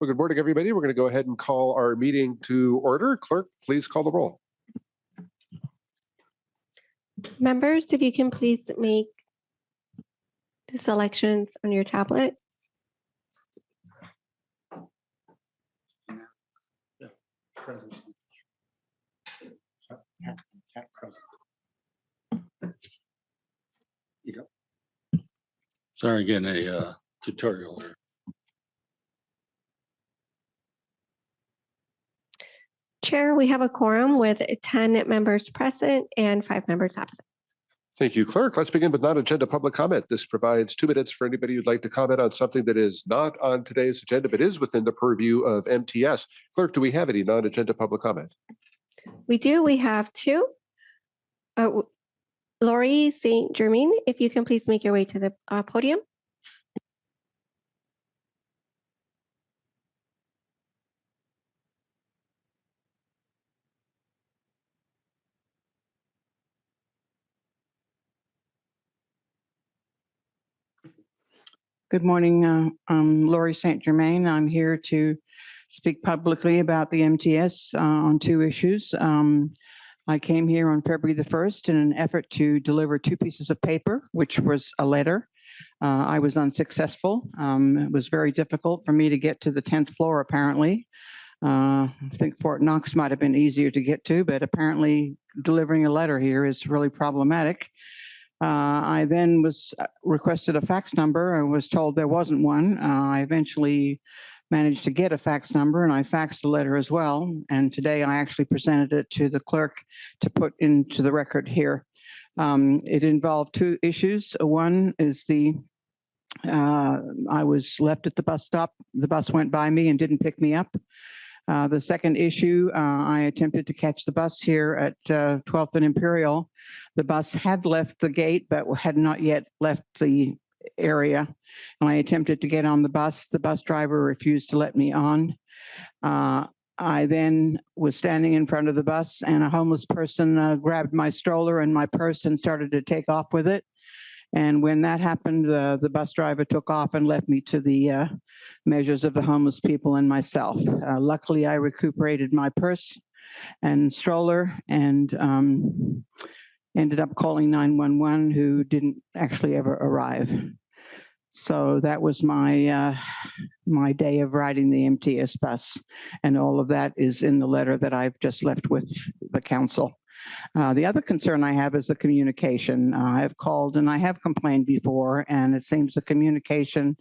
Well, good morning, everybody. We're going to go ahead and call our meeting to order. Clerk, please call the roll. Members, if you can please make the selections on your tablet. Present. Present. You go. Sorry, getting a tutorial here. Chair, we have a quorum with 10 members present and 5 members absent. Thank you, Clerk. Let's begin with non-agenda public comment. This provides 2 minutes for anybody who'd like to comment on something that is not on today's agenda, but is within the purview of MTS. Clerk, do we have any non-agenda public comment? We do. We have 2. Lori St. Germain, if you can please make your way to the podium. Good morning. I'm Lori St. Germain. I'm here to speak publicly about the MTS on 2 issues. I came here on February the 1st in an effort to deliver 2 pieces of paper, which was a letter. I was unsuccessful. It was very difficult for me to get to the 10th floor, apparently. I think Fort Knox might have been easier to get to, but apparently delivering a letter here is really problematic. I then was requested a fax number. I was told there wasn't one. I eventually managed to get a fax number, and I faxed the letter as well. And today I actually presented it to the clerk to put into the record here. It involved 2 issues. One is I was left at the bus stop. The bus went by me and didn't pick me up. The second issue, I attempted to catch the bus here at 12th and Imperial. The bus had left the gate, but had not yet left the area. And I attempted to get on the bus. The bus driver refused to let me on. I then was standing in front of the bus, and a homeless person grabbed my stroller and my purse and started to take off with it. And when that happened, the bus driver took off and left me to the measures of the homeless people and myself. Luckily, I recuperated my purse and stroller and ended up calling 911, who didn't actually ever arrive. So that was my my day of riding the MTS bus. And all of that is in the letter that I've just left with the council. The other concern I have is the communication. I have called and I have complained before, and it seems the communication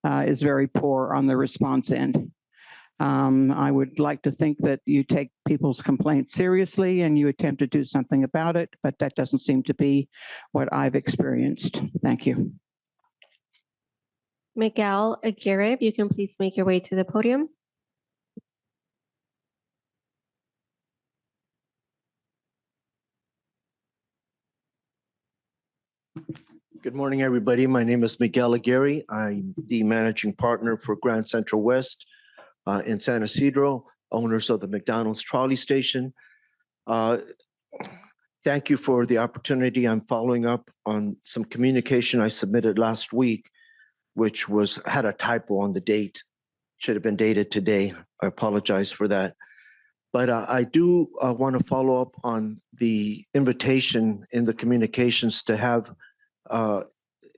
is very poor on the response end. I would like to think that you take people's complaints seriously and you attempt to do something about it, but that doesn't seem to be what I've experienced. Thank you. Miguel Aguirre, if you can please make your way to the podium. Good morning, everybody. My name is Miguel Aguirre. I'm the managing partner for Grand Central West in San Isidro, owners of the McDonald's trolley station. Thank you for the opportunity. I'm following up on some communication I submitted last week, which had a typo on the date. Should have been dated today. I apologize for that. But I do want to follow up on the invitation in the communications to have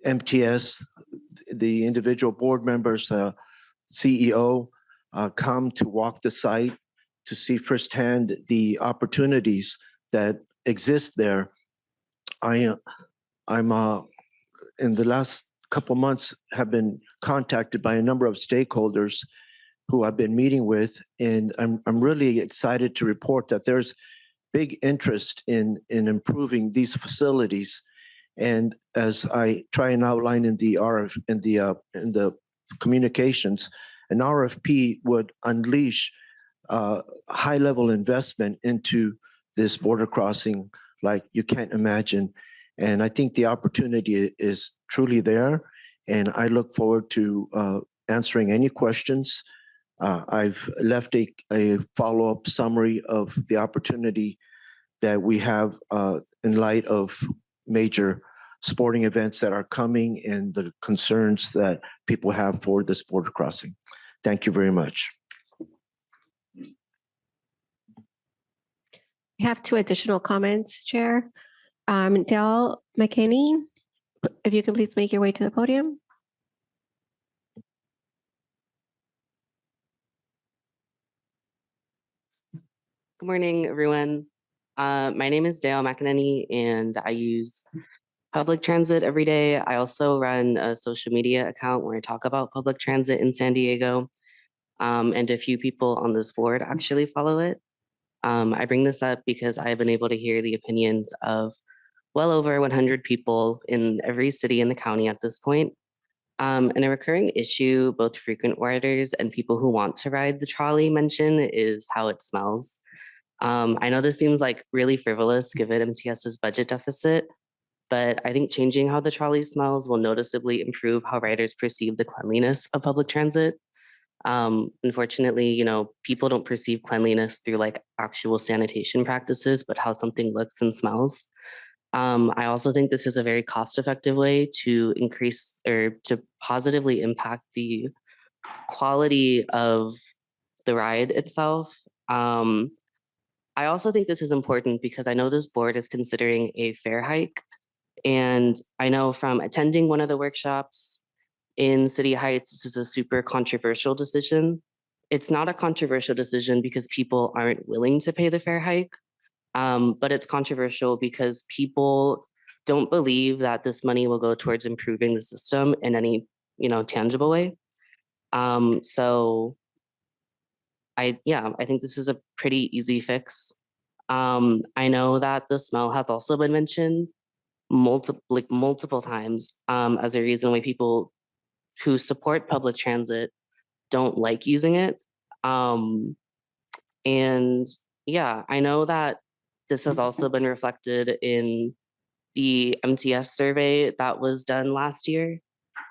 MTS, the individual board members, CEO, come to walk the site to see firsthand the opportunities that exist there. I'm in the last couple of months have been contacted by a number of stakeholders who I've been meeting with, and I'm really excited to report that there's big interest in improving these facilities. And as I try and outline in the communications, an RFP would unleash high-level investment into this border crossing like you can't imagine. And I think the opportunity is truly there. And I look forward to answering any questions. I've left a follow-up summary of the opportunity that we have in light of major sporting events that are coming and the concerns that people have for this border crossing. Thank you very much. We have two additional comments, Chair. Dale McKinney, if you can please make your way to the podium. Good morning, everyone. My name is Dale McEnany, and I use public transit every day. I also run a social media account where I talk about public transit in San Diego, and a few people on this board actually follow it. I bring this up because I have been able to hear the opinions of well over 100 people in every city in the county at this point. And a recurring issue both frequent riders and people who want to ride the trolley mention is how it smells. I know this seems like really frivolous given MTS's budget deficit, but I think changing how the trolley smells will noticeably improve how riders perceive the cleanliness of public transit. Unfortunately, people don't perceive cleanliness through like actual sanitation practices, but how something looks and smells. I also think this is a very cost-effective way to increase or to positively impact the quality of the ride itself. I also think this is important because I know this board is considering a fare hike. And I know from attending one of the workshops in City Heights, this is a super controversial decision. It's not a controversial decision because people aren't willing to pay the fare hike, but it's controversial because people don't believe that this money will go towards improving the system in any, tangible way. So I think this is a pretty easy fix. I know that the smell has also been mentioned multiple times as a reason why people who support public transit don't like using it. And I know that this has also been reflected in the MTS survey that was done last year.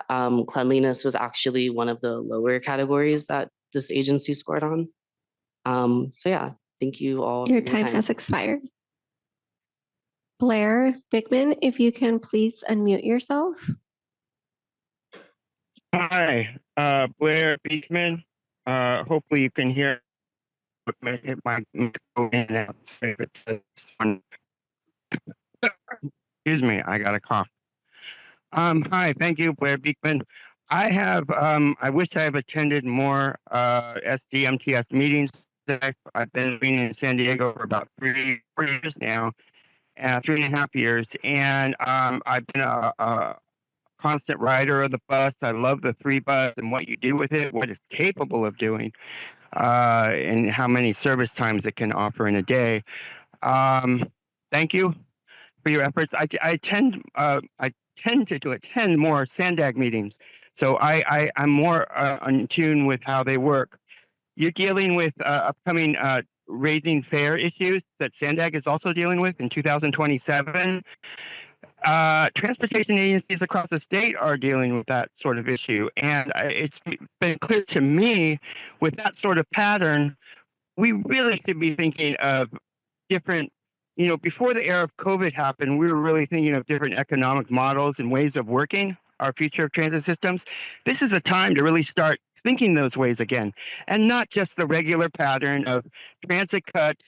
Cleanliness was actually one of the lower categories that this agency scored on. Thank you all. Your time has expired. Blair Bigman, if you can please unmute yourself. Hi, Blair Beekman. Hopefully you can hear my microphone in and out. Excuse me, I got a cough. Hi, thank you, Blair Beekman. I wish I have attended more SDMTS meetings. I've been living in San Diego for about 4 years now, 3.5 years, and I've been a constant rider of the bus. I love the 3 bus and what you do with it, what it's capable of doing, and how many service times it can offer in a day. Thank you for your efforts. I tend to attend more SANDAG meetings, so I'm more in tune with how they work. You're dealing with upcoming raising fare issues that SANDAG is also dealing with in 2027. Transportation agencies across the state are dealing with that sort of issue. And it's been clear to me with that sort of pattern, we really should be thinking of different, before the era of COVID happened, we were really thinking of different economic models and ways of working our future of transit systems. This is a time to really start thinking those ways again, and not just the regular pattern of transit cuts,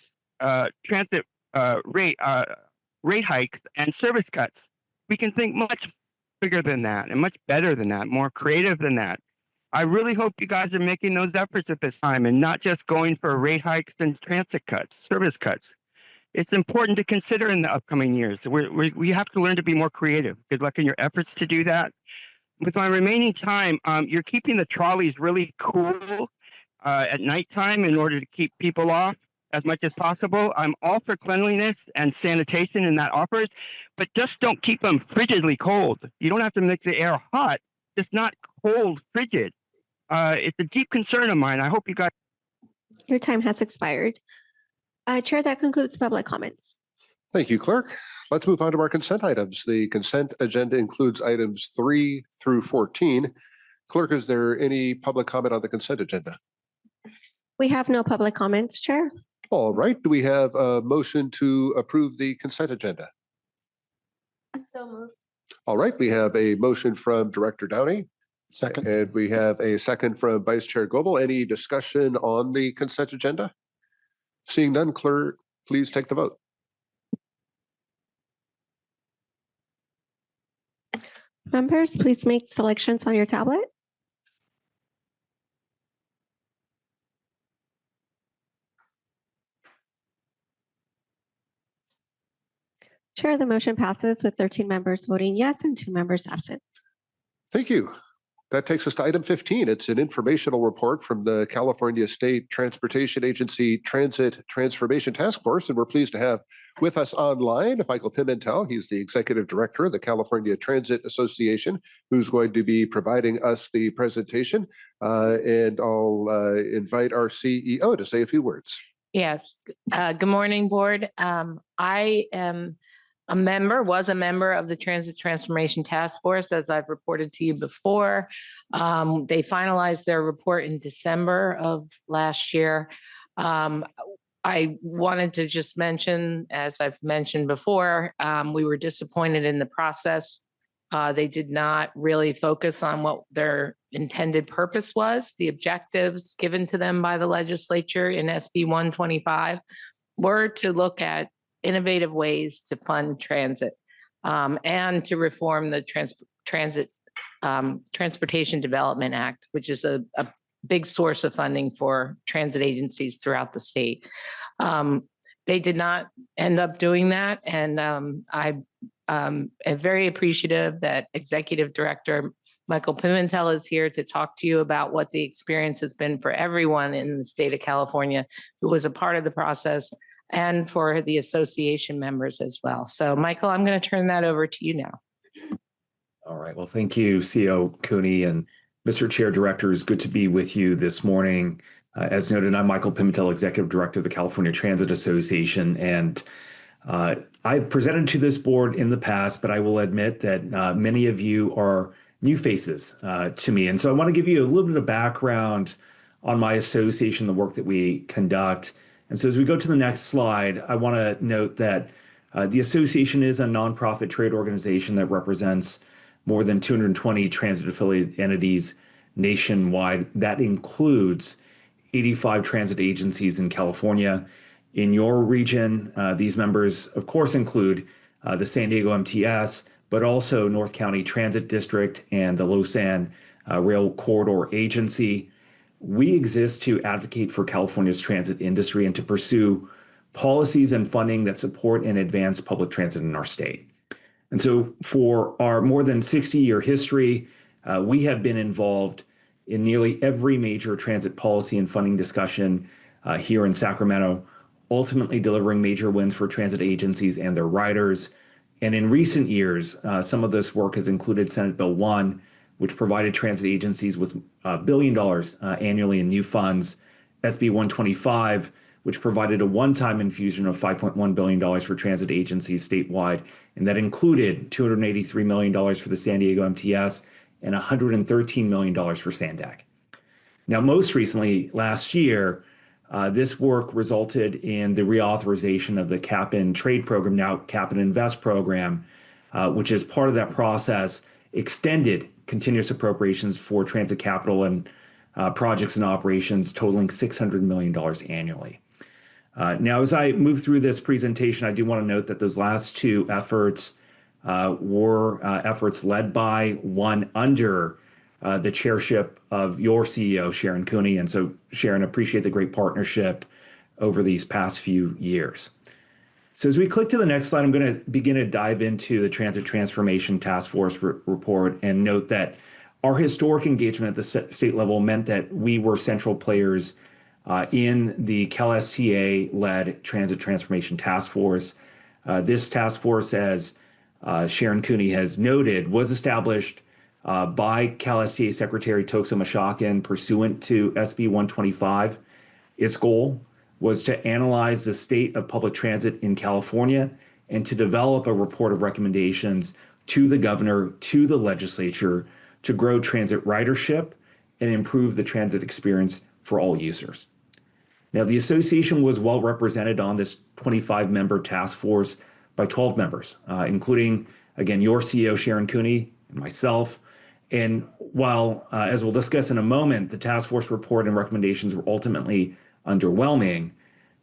rate hikes and service cuts. We can think much bigger than that and much better than that, more creative than that. I really hope you guys are making those efforts at this time and not just going for rate hikes and transit cuts, service cuts. It's important to consider in the upcoming years. We have to learn to be more creative. Good luck in your efforts to do that. With my remaining time, you're keeping the trolleys really cool at nighttime in order to keep people off as much as possible. I'm all for cleanliness and sanitation and that offers, but just don't keep them frigidly cold. You don't have to make the air hot, just not cold, frigid. It's a deep concern of mine. I hope you guys. Your time has expired. Chair, that concludes public comments. Thank you, Clerk. Let's move on to our consent items. The consent agenda includes items 3 through 14. Clerk, is there any public comment on the consent agenda? We have no public comments, Chair. All right. Do we have a motion to approve the consent agenda? So moved. All right. We have a motion from Director Downey. Second. And we have a second from Vice Chair Goebel. Any discussion on the consent agenda? Seeing none, clerk, please take the vote. Members, please make selections on your tablet. Chair, the motion passes with 13 members voting yes and 2 members absent. Thank you. That takes us to item 15. It's an informational report from the California State Transportation Agency Transit Transformation Task Force, and we're pleased to have with us online Michael Pimentel. He's the Executive Director of the California Transit Association, who's going to be providing us the presentation. And I'll invite our CEO to say a few words. Yes. Good morning, board. I am was a member of the Transit Transformation Task Force, as I've reported to you before. They finalized their report in December of last year. I wanted to just mention, as I've mentioned before, we were disappointed in the process. They did not really focus on what their intended purpose was. The objectives given to them by the legislature in SB 125 were to look at innovative ways to fund transit and to reform the Transportation Development Act, which is a big source of funding for transit agencies throughout the state. They did not end up doing that, and I am very appreciative that Executive Director Michael Pimentel is here to talk to you about what the experience has been for everyone in the state of California who was a part of the process, and for the association members as well. So, Michael, I'm going to turn that over to you now. All right. Well, thank you, CEO Cooney and Mr. Chair Directors. Good to be with you this morning. As noted, I'm Michael Pimentel, Executive Director of the California Transit Association, and I've presented to this board in the past, but I will admit that many of you are new faces to me. And so I want to give you a little bit of background on my association, the work that we conduct. And so as we go to the next slide, I want to note that the association is a nonprofit trade organization that represents more than 220 transit affiliated entities nationwide. That includes 85 transit agencies in California. In your region, these members, of course, include the San Diego MTS, but also North County Transit District and the Lausanne Rail Corridor Agency. We exist to advocate for California's transit industry and to pursue policies and funding that support and advance public transit in our state. And so for our more than 60-year history, we have been involved in nearly every major transit policy and funding discussion here in Sacramento, ultimately delivering major wins for transit agencies and their riders. And in recent years, some of this work has included Senate Bill 1, which provided transit agencies with $1 billion annually in new funds, SB 125, which provided a one-time infusion of $5.1 billion for transit agencies statewide, and that included $283 million for the San Diego MTS and $113 million for SANDAC. Now, most recently, last year, this work resulted in the reauthorization of the Cap and Trade program, now Cap and Invest program, which is part of that process, extended continuous appropriations for transit capital and projects and operations totaling $600 million annually. Now, as I move through this presentation, I do want to note that those last two efforts were efforts led by, one under the chairship of your CEO, Cheiron Cooney. And so, Cheiron, appreciate the great partnership over these past few years. So as we click to the next slide, I'm going to begin to dive into the Transit Transformation Task Force report and note that our historic engagement at the state level meant that we were central players in the CalSTA-led Transit Transformation Task Force. This task force, as Cheiron Cooney has noted, was established by CalSTA Secretary Thompson pursuant to SB 125. Its goal was to analyze the state of public transit in California and to develop a report of recommendations to the governor, to the legislature, to grow transit ridership and improve the transit experience for all users. Now, the association was well represented on this 25-member task force by 12 members, including, again, your CEO, Cheiron Cooney, and myself, And while, as we'll discuss in a moment, the task force report and recommendations were ultimately underwhelming,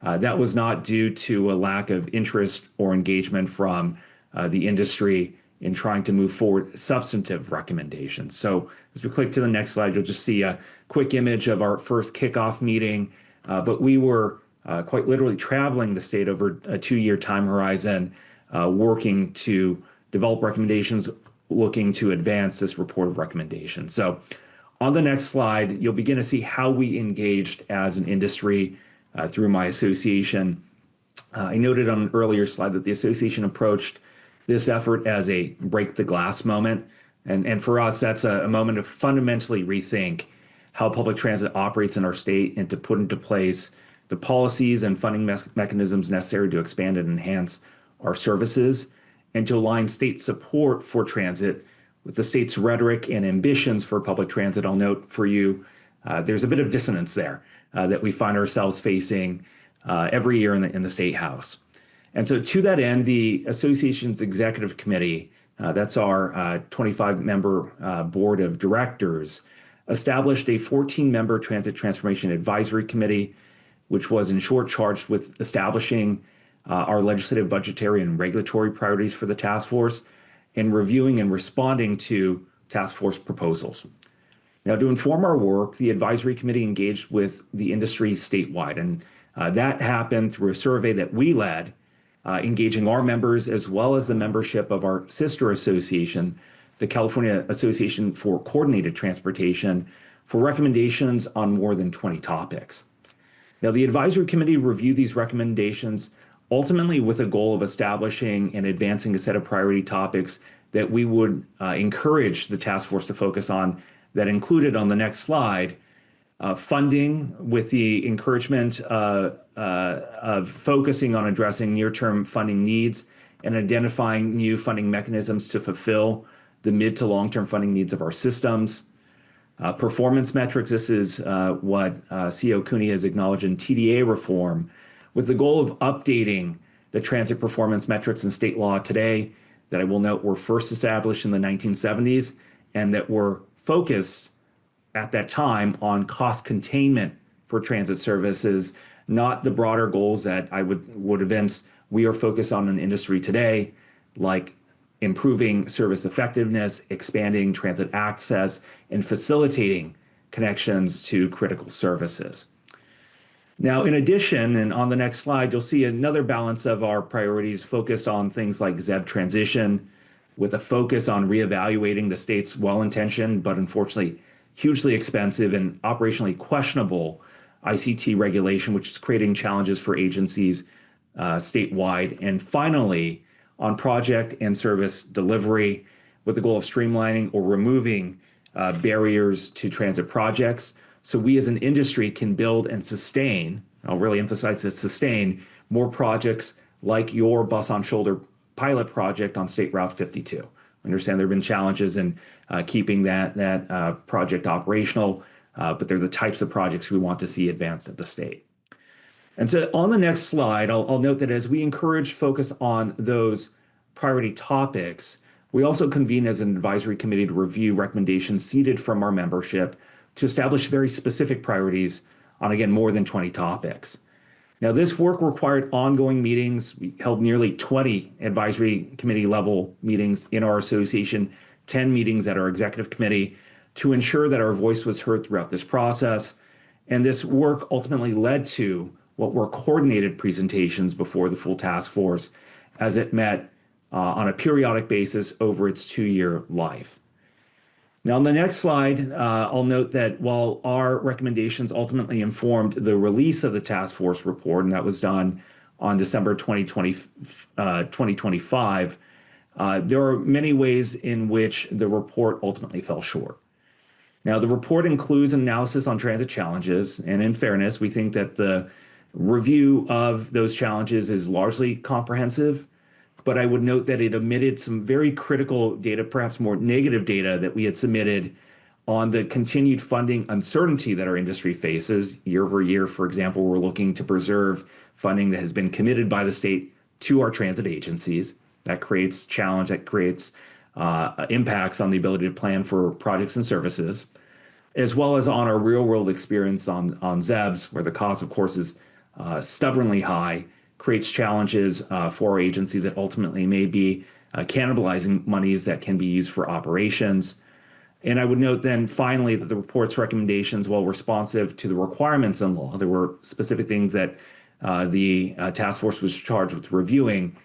that was not due to a lack of interest or engagement from the industry in trying to move forward substantive recommendations. So as we click to the next slide, you'll just see a quick image of our first kickoff meeting. But we were quite literally traveling the state over a 2-year time horizon, working to develop recommendations, looking to advance this report of recommendations. So on the next slide, you'll begin to see how we engaged as an industry through my association. I noted on an earlier slide that the association approached this effort as a break the glass moment. And for us, that's a moment to fundamentally rethink how public transit operates in our state and to put into place the policies and funding mechanisms necessary to expand and enhance our services and to align state support for transit with the state's rhetoric and ambitions for public transit. I'll note for you, there's a bit of dissonance there that we find ourselves facing every year in the State House. And so to that end, the association's executive committee, that's our 25-member board of directors, established a 14-member transit transformation advisory committee, which was in short charged with establishing our legislative, budgetary, and regulatory priorities for the task force and reviewing and responding to task force proposals. Now, to inform our work, the advisory committee engaged with the industry statewide, and that happened through a survey that we led, engaging our members as well as the membership of our sister association, the California Association for Coordinated Transportation, for recommendations on more than 20 topics. Now, the advisory committee reviewed these recommendations ultimately with a goal of establishing and advancing a set of priority topics that we would encourage the task force to focus on, that included on the next slide, funding with the encouragement of focusing on addressing near-term funding needs and identifying new funding mechanisms to fulfill the mid to long-term funding needs of our systems. Performance metrics, this is what CEO Cooney has acknowledged in TDA reform, with the goal of updating the transit performance metrics in state law today that I will note were first established in the 1970s and that were focused at that time on cost containment for transit services, not the broader goals that I would evince we are focused on in industry today, like improving service effectiveness, expanding transit access, and facilitating connections to critical services. Now, in addition, and on the next slide, you'll see another balance of our priorities focused on things like ZEB transition, with a focus on reevaluating the state's well-intentioned, but unfortunately hugely expensive and operationally questionable ICT regulation, which is creating challenges for agencies statewide. And finally, on project and service delivery, with the goal of streamlining or removing barriers to transit projects, so we as an industry can build and sustain, I'll really emphasize that, sustain more projects like your Bus on Shoulder pilot project on State Route 52. I understand there have been challenges in keeping that project operational, but they're the types of projects we want to see advanced at the state. And so on the next slide, I'll note that as we encourage focus on those priority topics, we also convene as an advisory committee to review recommendations seeded from our membership to establish very specific priorities on, again, more than 20 topics. Now, this work required ongoing meetings. We held nearly 20 advisory committee level meetings in our association, 10 meetings at our executive committee, to ensure that our voice was heard throughout this process. And this work ultimately led to what were coordinated presentations before the full task force as it met on a periodic basis over its 2-year life. Now, on the next slide, I'll note that while our recommendations ultimately informed the release of the task force report, and that was done on December 2025, there are many ways in which the report ultimately fell short. Now, the report includes an analysis on transit challenges, and in fairness, we think that the review of those challenges is largely comprehensive, but I would note that it omitted some very critical data, perhaps more negative data that we had submitted on the continued funding uncertainty that our industry faces year over year. For example, we're looking to preserve funding that has been committed by the state to our transit agencies. That creates challenge, that creates impacts on the ability to plan for projects and services, as well as on our real world experience on ZEBs, where the cost, of course, is stubbornly high, creates challenges for our agencies that ultimately may be cannibalizing monies that can be used for operations. And I would note then finally that the report's recommendations, while responsive to the requirements in law, there were specific things that the task force was charged with reviewing.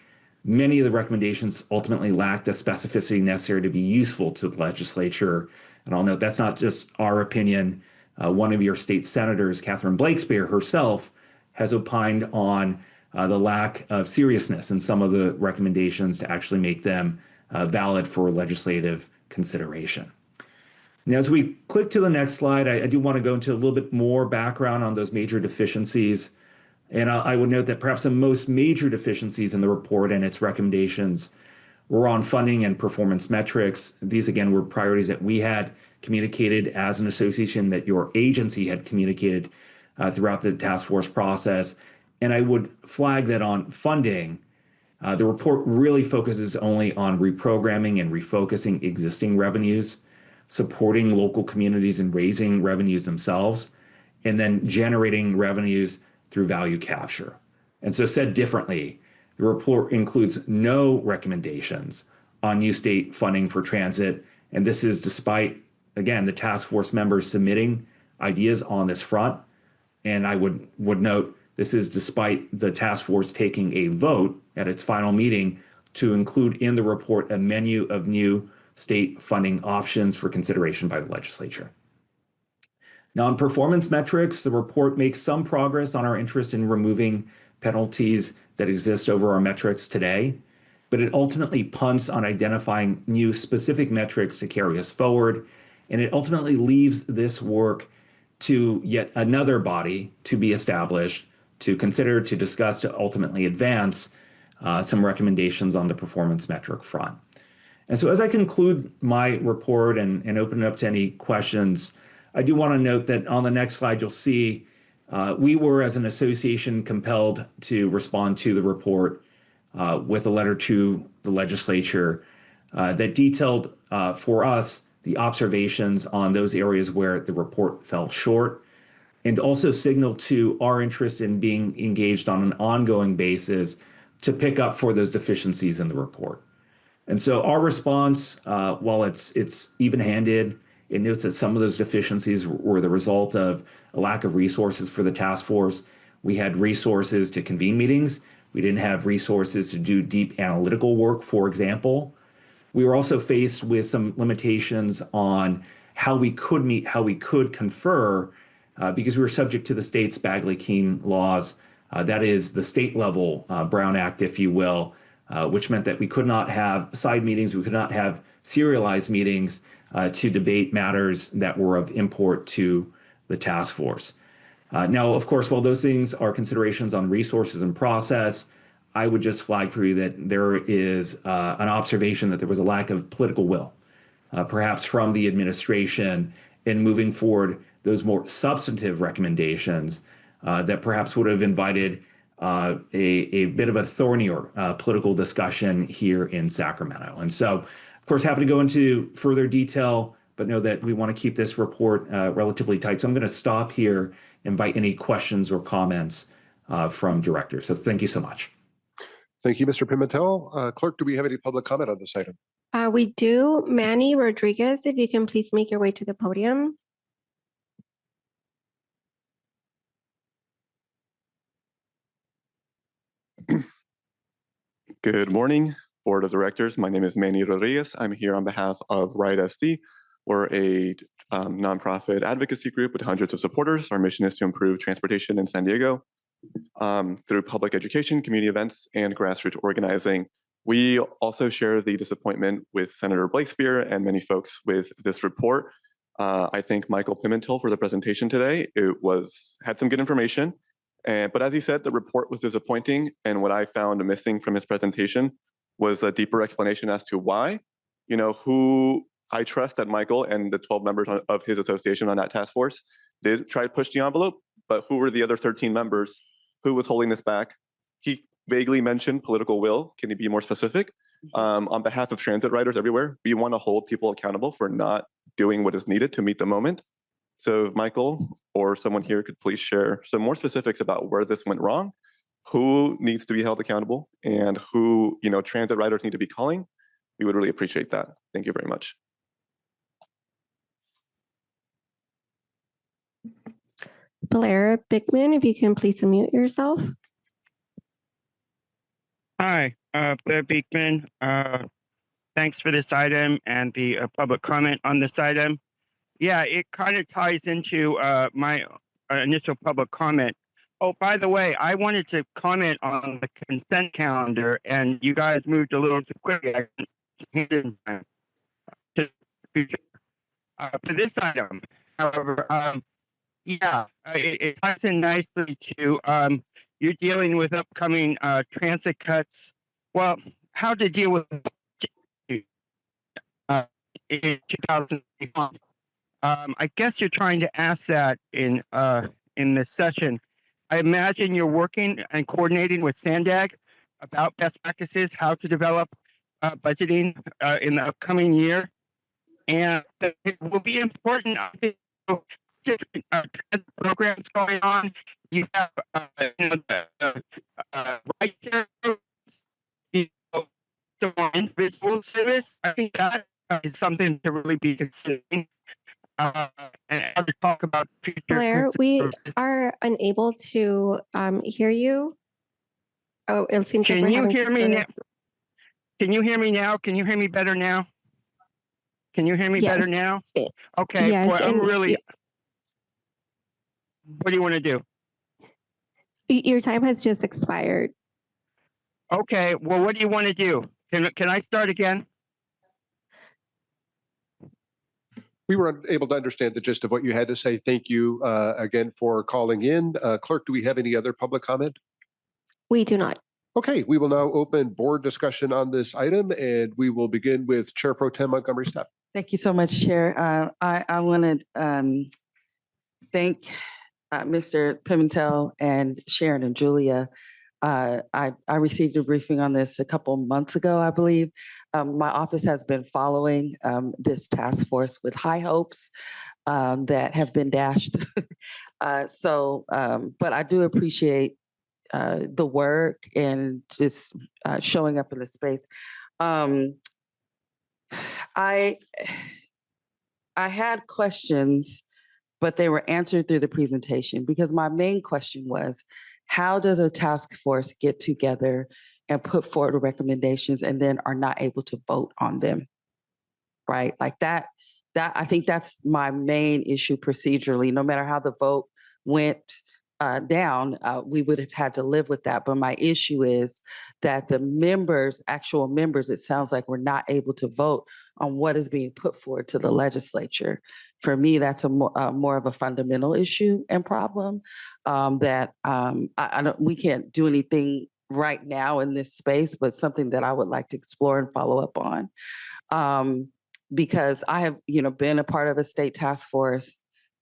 Many of the recommendations ultimately lacked the specificity necessary to be useful to the legislature. And I'll note that's not just our opinion. One of your state senators, Catherine Blakespear herself, has opined on the lack of seriousness in some of the recommendations to actually make them valid for legislative consideration. Now, as we click to the next slide, I do want to go into a little bit more background on those major deficiencies. And I would note that perhaps the most major deficiencies in the report and its recommendations were on funding and performance metrics. These, again, were priorities that we had communicated as an association, that your agency had communicated throughout the task force process. And I would flag that on funding, the report really focuses only on reprogramming and refocusing existing revenues, supporting local communities and raising revenues themselves, and then generating revenues through value capture. And so said differently, the report includes no recommendations on new state funding for transit. And this is despite, again, the task force members submitting ideas on this front. And I would note, this is despite the task force taking a vote at its final meeting to include in the report a menu of new state funding options for consideration by the legislature. Now, on performance metrics, the report makes some progress on our interest in removing penalties that exist over our metrics today, but it ultimately punts on identifying new specific metrics to carry us forward, and it ultimately leaves this work to yet another body to be established, to consider, to discuss, to ultimately advance some recommendations on the performance metric front. And so as I conclude my report and open it up to any questions, I do want to note that on the next slide, you'll see we were, as an association, compelled to respond to the report with a letter to the legislature that detailed for us the observations on those areas where the report fell short, and also signaled to our interest in being engaged on an ongoing basis to pick up for those deficiencies in the report. And so our response, while it's even-handed, it notes that some of those deficiencies were the result of a lack of resources for the task force. We had resources to convene meetings. We didn't have resources to do deep analytical work, for example. We were also faced with some limitations on how we could meet, how we could confer, because we were subject to the state's Bagley-Keene laws. That is the state level Brown Act, if you will, which meant that we could not have side meetings, we could not have serialized meetings to debate matters that were of import to the task force. Now, of course, while those things are considerations on resources and process, I would just flag for you that there is an observation that there was a lack of political will, perhaps from the administration, in moving forward those more substantive recommendations that perhaps would have invited a bit of a thornier political discussion here in Sacramento. And so, of course, happy to go into further detail, but know that we want to keep this report relatively tight. So I'm going to stop here, invite any questions or comments from directors. So thank you so much. Thank you, Mr. Pimentel. Clerk, do we have any public comment on this item? We do. Manny Rodriguez, if you can please make your way to the podium. Good morning, Board of Directors. My name is Manny Rodriguez. I'm here on behalf of Ride SD. We're a nonprofit advocacy group with hundreds of supporters. Our mission is to improve transportation in San Diego through public education, community events, and grassroots organizing. We also share the disappointment with Senator Blakespear and many folks with this report. I thank Michael Pimentel for the presentation today. It had some good information. But as he said, the report was disappointing, and what I found missing from his presentation was a deeper explanation as to why. I trust that Michael and the 12 members of his association on that task force did try to push the envelope, but who were the other 13 members? Who was holding this back? He vaguely mentioned political will. Can he be more specific? On behalf of transit riders everywhere, we want to hold people accountable for not doing what is needed to meet the moment. So if Michael or someone here could please share some more specifics about where this went wrong, who needs to be held accountable, and who, transit riders need to be calling, we would really appreciate that. Thank you very much. Blair Bickman, if you can please unmute yourself. Hi, Blair Beekman. Thanks for this item and the public comment on this item. Yeah, it kind of ties into my initial public comment. Oh, by the way, I wanted to comment on the consent calendar, and you guys moved a little too quickly. I couldn't hand it in time for this item. However, it ties in nicely to you're dealing with upcoming transit cuts. Well, how to deal with in 2021. I guess you're trying to ask that in this session. I imagine you're working and coordinating with Sandag about best practices, how to develop budgeting in the upcoming year. And it will be important, I think, different programs going on. You have right there, the individual service. I think that is something to really be considering. And to talk about future. Blair, we are unable to hear you. Oh, it seems like Can we're you having hear some me sort now? Can you hear me now? Can you hear me better now? Can you hear me better now? Okay. Yes, Boy, I'm and really. What do you want to do? your time has just expired. Okay. Well, what do you want to do? Can I start again? We were unable to understand the gist of what you had to say. Thank you again for calling in. Clerk, do we have any other public comment? We do not. Okay, we will now open board discussion on this item, and we will begin with Chair Pro Tem Montgomery Stepp. Thank you so much, Chair. I want to thank Mr. Pimentel and Cheiron and Julia. I received a briefing on this a couple months ago, I believe. My office has been following this task force with high hopes that have been dashed. But I do appreciate the work and just showing up in the space. I had questions, but they were answered through the presentation, because my main question was, how does a task force get together and put forward recommendations and then are not able to vote on them? Right? Like that I think that's my main issue procedurally. No matter how the vote went down, we would have had to live with that. But my issue is that the members, actual members, it sounds like we're not able to vote on what is being put forward to the legislature. For me, that's a more of a fundamental issue and problem that we can't do anything right now in this space, but something that I would like to explore and follow up on. Because I have, been a part of a state task force,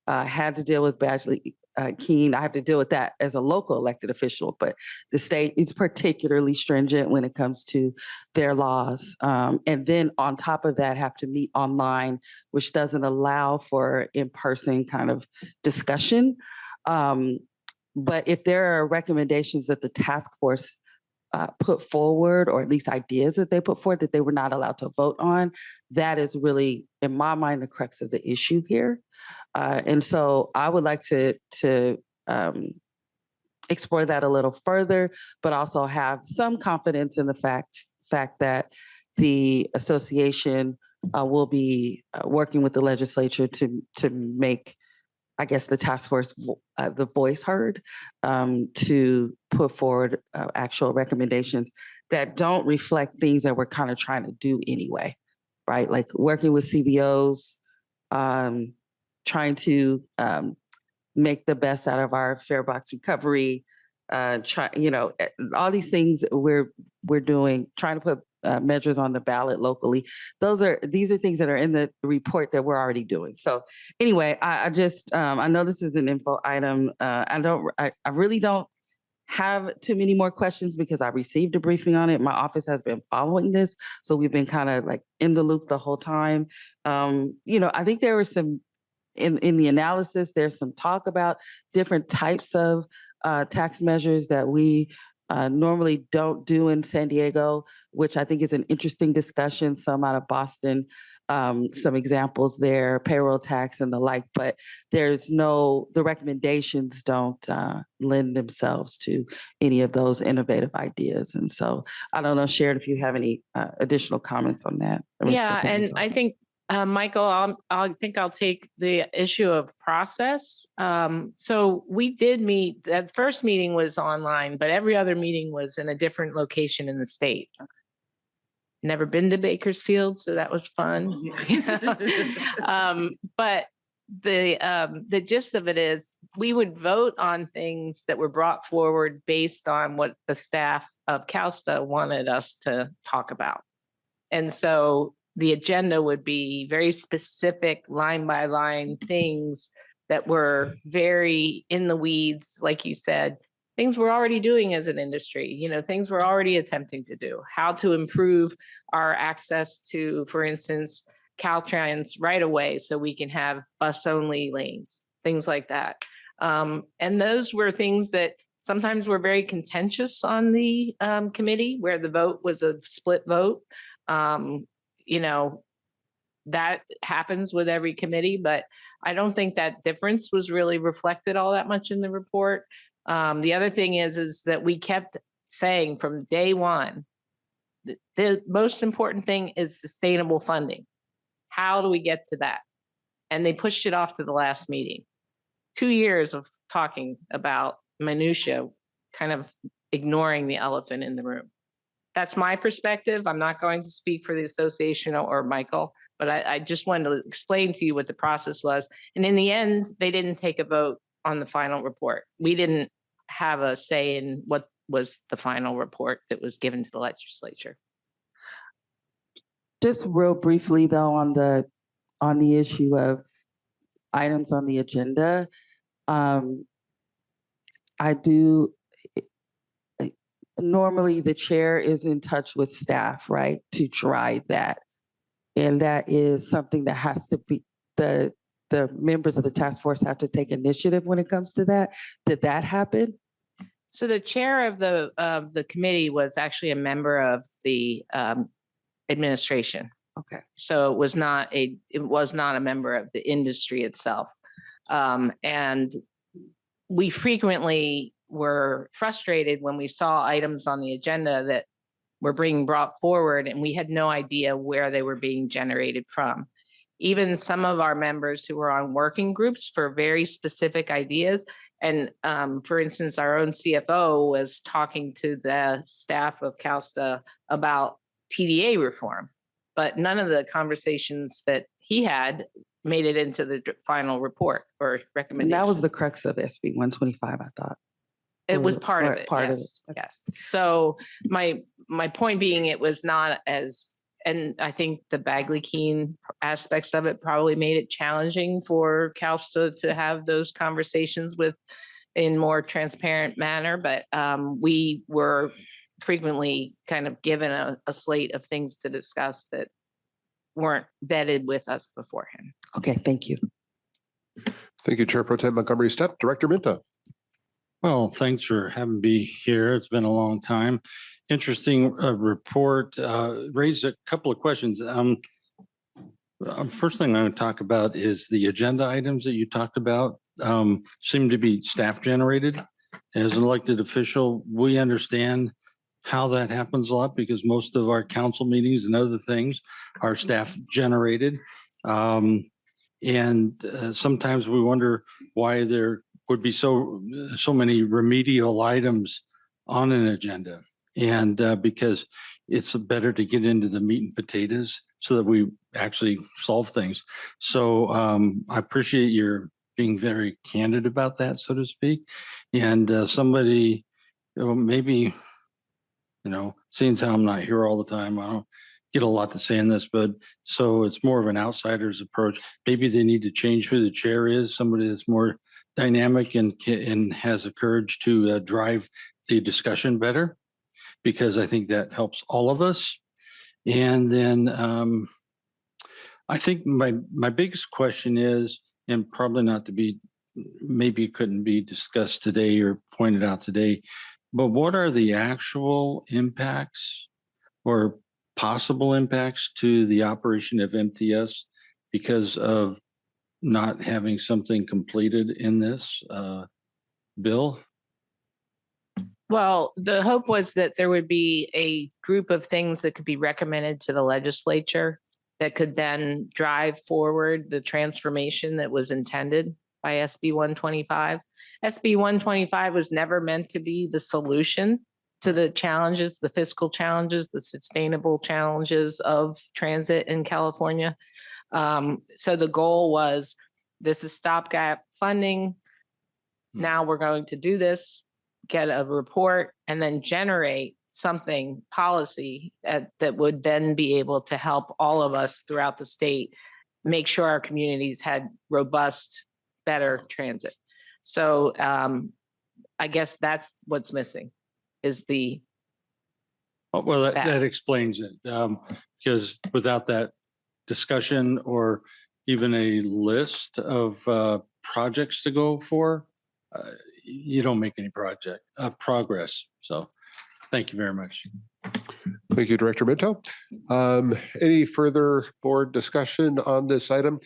had to deal with Badgley Keene. I have to deal with that as a local elected official, but the state is particularly stringent when it comes to their laws. And then on top of that, have to meet online, which doesn't allow for in-person kind of discussion. But if there are recommendations that the task force put forward, or at least ideas that they put forward that they were not allowed to vote on, that is really, in my mind, the crux of the issue here. And so I would like to explore that a little further, but also have some confidence in the fact that the association will be working with the legislature to make, I guess, the task force, the voice heard, to put forward actual recommendations that don't reflect things that we're kind of trying to do anyway, right? Like working with CBOs, trying to make the best out of our fare box recovery, all these things we're doing, trying to put measures on the ballot locally. These are things that are in the report that we're already doing. So anyway, I know this is an info item. I really don't have too many more questions because I received a briefing on it. My office has been following this, so we've been kind of like in the loop the whole time. I think there were some in the analysis, there's some talk about different types of tax measures that we normally don't do in San Diego, which I think is an interesting discussion. Some out of Boston, some examples there, payroll tax and the like, but the recommendations don't lend themselves to any of those innovative ideas. And so I don't know, Sharon, if you have any additional comments on that. Yeah, and I think, Michael, I think I'll take the issue of process. So we did meet, that first meeting was online, but every other meeting was in a different location in the state. Never been to Bakersfield, so that was fun. But the gist of it is we would vote on things that were brought forward based on what the staff of CalSTA wanted us to talk about. And so the agenda would be very specific line by line things that were very in the weeds, like you said, things we're already doing as an industry, things we're already attempting to do, how to improve our access to, for instance, Caltrans right away so we can have bus only lanes, things like that. And those were things that sometimes were very contentious on the committee where the vote was a split vote. That happens with every committee, but I don't think that difference was really reflected all that much in the report. The other thing is that we kept saying from day one, the most important thing is sustainable funding. How do we get to that? And they pushed it off to the last meeting. 2 years of talking about minutia, kind of ignoring the elephant in the room. That's my perspective. I'm not going to speak for the association or Michael, but I just wanted to explain to you what the process was. And in the end, they didn't take a vote on the final report. We didn't have a say in what was the final report that was given to the legislature. Just real briefly though, on the issue of items on the agenda, normally the chair is in touch with staff, right, to drive that. And that is something that has to be, the members of the task force have to take initiative when it comes to that. Did that happen? So the chair of the committee was actually a member of the administration. Okay. So it was not a member of the industry itself. And we frequently were frustrated when we saw items on the agenda that were being brought forward and we had no idea where they were being generated from. Even some of our members who were on working groups for very specific ideas. And for instance, our own CFO was talking to the staff of CalSTA about TDA reform, but none of the conversations that he had made it into the final report or recommendation. And that was the crux of SB 125, I thought. It was part of it. Part Yes. of it. Yes. So my point being, it was not as, and I think the Bagley-Keene aspects of it probably made it challenging for CalSTA to have those conversations with in more transparent manner. But we were frequently kind of given a slate of things to discuss that weren't vetted with us beforehand. Okay, thank you. Thank you, Chair Pro Tem Montgomery Steppe. Director Minta. Well, thanks for having me here. It's been a long time. Interesting report. Raised a couple of questions. First thing I'm going to talk about is the agenda items that you talked about seem to be staff generated. As an elected official, we understand how that happens a lot because most of our council meetings and other things are staff generated. And sometimes we wonder why there would be so many remedial items on an agenda. And because it's better to get into the meat and potatoes so that we actually solve things. So I appreciate your being very candid about that, so to speak. And somebody, maybe, seeing as how I'm not here all the time, I don't get a lot to say in this, but so it's more of an outsider's approach. Maybe they need to change who the chair is, somebody that's more dynamic and has the courage to drive the discussion better, because I think that helps all of us. And then I think my biggest question is, and probably not to be, maybe it couldn't be discussed today or pointed out today, but what are the actual impacts or possible impacts to the operation of MTS because of not having something completed in this bill? Well, the hope was that there would be a group of things that could be recommended to the legislature that could then drive forward the transformation that was intended by SB 125. SB 125 was never meant to be the solution to the challenges, the fiscal challenges, the sustainable challenges of transit in California. So the goal was, this is stopgap funding. Now we're going to do this, get a report, and then generate something policy that would then be able to help all of us throughout the state make sure our communities had robust, better transit. So I guess that's what's missing, is the Well, that explains it, because without that discussion or even a list of projects to go for, you don't make any progress. So thank you very much. Thank you, Director Pimentel. Any further board discussion on this item?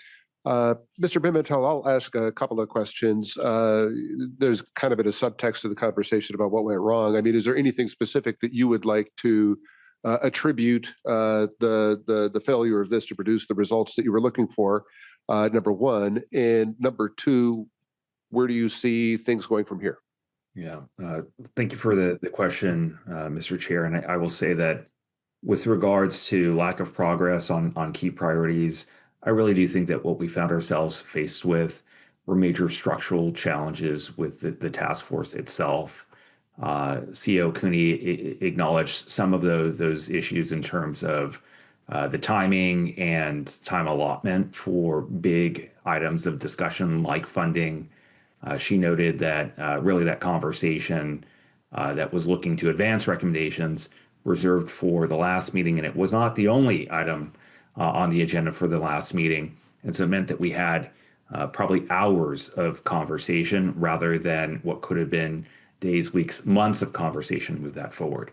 Mr. Pimentel, I'll ask a couple of questions. There's kind of been a subtext to the conversation about what went wrong. I mean, is there anything specific that you would like to attribute the failure of this to produce the results that you were looking for, number one? And number two, where do you see things going from here? Yeah, thank you for the question, Mr. Chair. And I will say that with regards to lack of progress on key priorities, I really do think that what we found ourselves faced with were major structural challenges with the task force itself. CEO Cooney acknowledged some of those issues in terms of the timing and time allotment for big items of discussion like funding. She noted that really that conversation that was looking to advance recommendations reserved for the last meeting, and it was not the only item on the agenda for the last meeting. And so it meant that we had probably hours of conversation rather than what could have been days, weeks, months of conversation to move that forward.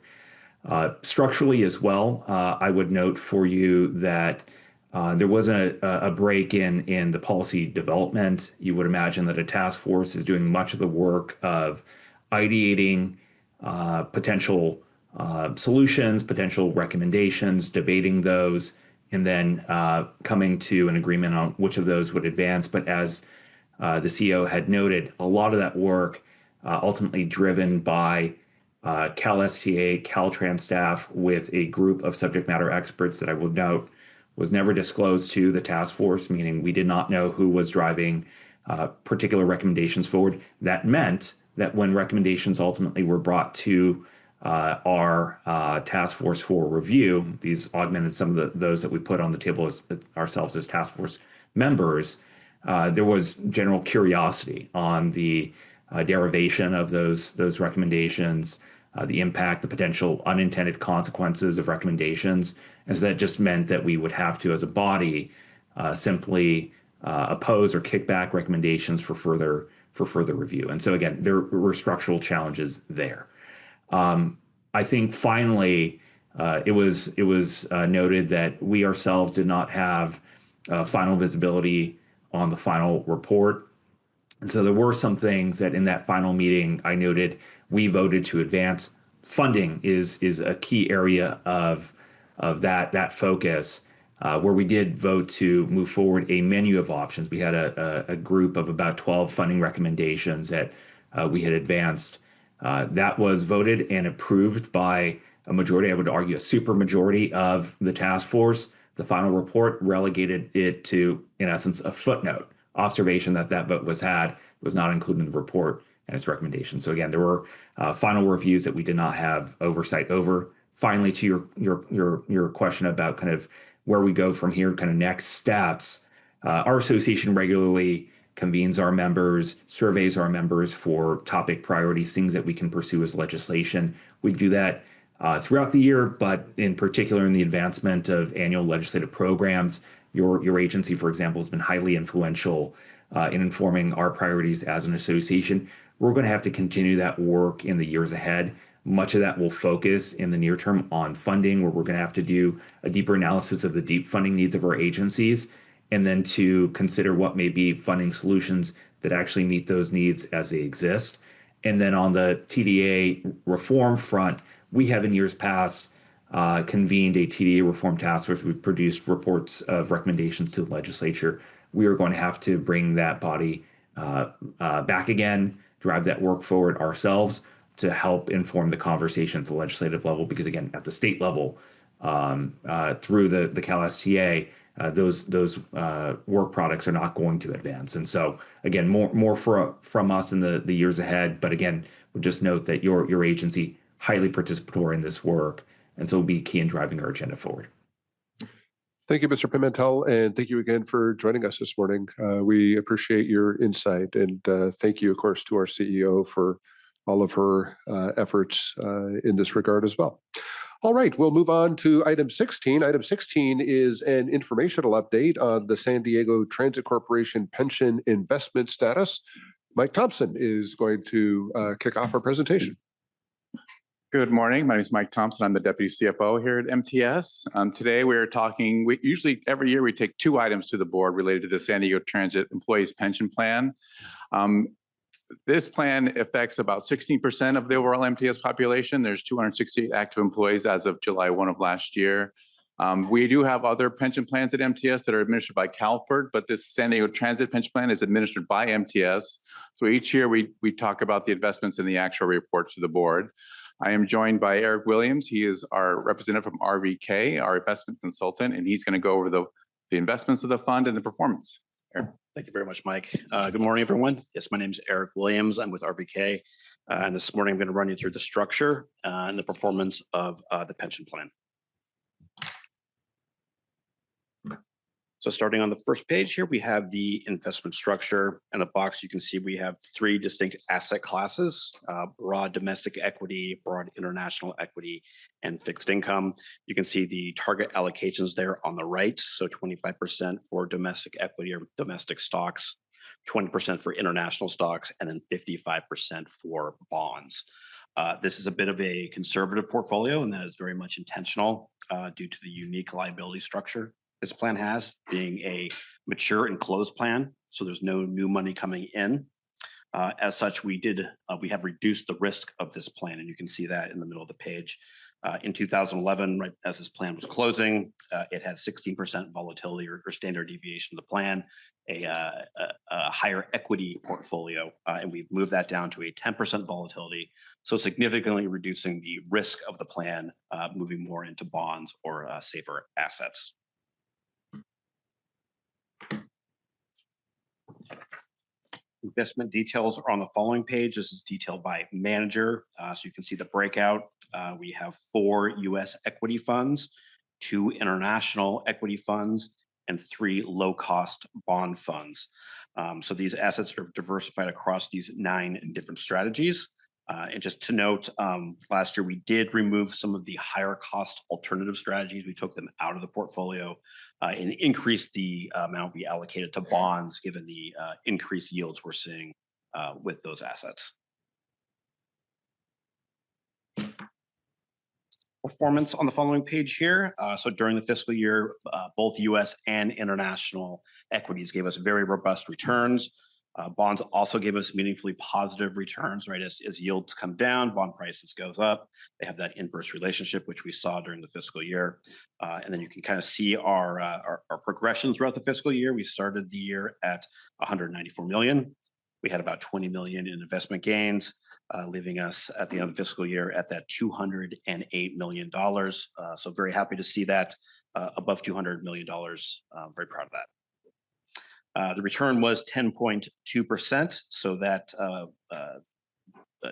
Structurally as well, I would note for you that there wasn't a break in the policy development. You would imagine that a task force is doing much of the work of ideating potential solutions, potential recommendations, debating those, and then coming to an agreement on which of those would advance. But as the CEO had noted, a lot of that work ultimately driven by CalSTA, Caltrans staff with a group of subject matter experts that I will note was never disclosed to the task force, meaning we did not know who was driving particular recommendations forward. That meant that when recommendations ultimately were brought to our task force for review, these augmented some of those that we put on the table as ourselves as task force members, there was general curiosity on the derivation of those recommendations, the impact, the potential unintended consequences of recommendations. And so that just meant that we would have to, as a body, simply oppose or kick back recommendations for further review. And so again, there were structural challenges there. I think finally, it was noted that we ourselves did not have final visibility on the final report. And so there were some things that in that final meeting I noted we voted to advance. Funding is a key area of that focus, where we did vote to move forward a menu of options. We had a group of about 12 funding recommendations that we had advanced. That was voted and approved by a majority, I would argue a super majority of the task force. The final report relegated it to, in essence, a footnote. Observation that vote was not included in the report and its recommendations. So again, there were final reviews that we did not have oversight over. Finally, to your question about kind of where we go from here, kind of next steps, our association regularly convenes our members, surveys our members for topic priorities, things that we can pursue as legislation. We do that throughout the year, but in particular in the advancement of annual legislative programs. Your agency, for example, has been highly influential in informing our priorities as an association. We're going to have to continue that work in the years ahead. Much of that will focus in the near term on funding, where we're going to have to do a deeper analysis of the deep funding needs of our agencies, and then to consider what may be funding solutions that actually meet those needs as they exist. And then on the TDA reform front, we have in years past convened a TDA reform task force. We've produced reports of recommendations to the legislature. We are going to have to bring that body back again, drive that work forward ourselves to help inform the conversation at the legislative level. Because again, at the state level, through the CalSTA, those work products are not going to advance. And so again, more from us in the years ahead. But again, we'll just note that your agency highly participatory in this work, and so will be key in driving our agenda forward. Thank you, Mr. Pimentel, and thank you again for joining us this morning. We appreciate your insight, and thank you, of course, to our CEO for all of her efforts in this regard as well. All right, we'll move on to item 16. Item 16 is an informational update on the San Diego Transit Corporation pension investment status. Mike Thompson is going to kick off our presentation. Good morning. My name is Mike Thompson. I'm the Deputy CFO here at MTS. Today we are talking, usually every year we take 2 items to the board related to the San Diego Transit Employees Pension Plan. This plan affects about 16% of the overall MTS population. There's 268 active employees as of July 1 of last year. We do have other pension plans at MTS that are administered by CalPERT, but this San Diego Transit Pension Plan is administered by MTS. So each year we talk about the investments in the actual reports to the board. I am joined by Erik Williams. He is our representative from RVK, our investment consultant, and he's going to go over the investments of the fund and the performance. Erik. Thank you very much, Mike. Good morning, everyone. Yes, my name is Erik Williams. I'm with RVK. And this morning, I'm going to run you through the structure and the performance of the pension plan. So starting on the first page here, we have the investment structure. In the box, you can see we have 3 distinct asset classes: broad domestic equity, broad international equity, and fixed income. You can see the target allocations there on the right. So 25% for domestic equity or domestic stocks, 20% for international stocks, and then 55% for bonds. This is a bit of a conservative portfolio, and that is very much intentional due to the unique liability structure this plan has, being a mature and closed plan, so there's no new money coming in. As such, we have reduced the risk of this plan, and you can see that in the middle of the page. In 2011, right as this plan was closing, it had 16% volatility or standard deviation of the plan, a higher equity portfolio, and we've moved that down to a 10% volatility, so significantly reducing the risk of the plan, moving more into bonds or safer assets. Investment details are on the following page. This is detailed by manager. So you can see the breakout. We have 4 U.S. equity funds, 2 international equity funds, and 3 low-cost bond funds. So these assets are diversified across these 9 different strategies. And just to note, last year we did remove some of the higher cost alternative strategies. We took them out of the portfolio and increased the amount we allocated to bonds, given the increased yields we're seeing with those assets. Performance on the following page here. So during the fiscal year, both U.S. and international equities gave us very robust returns. Bonds also gave us meaningfully positive returns, right? As yields come down, bond prices goes up. They have that inverse relationship, which we saw during the fiscal year. And then you can kind of see our progression throughout the fiscal year. We started the year at 194 million. We had about 20 million in investment gains, leaving us at the end of the fiscal year at that $208 million. So very happy to see that above $200 million. Very proud of that. The return was 10.2%, so that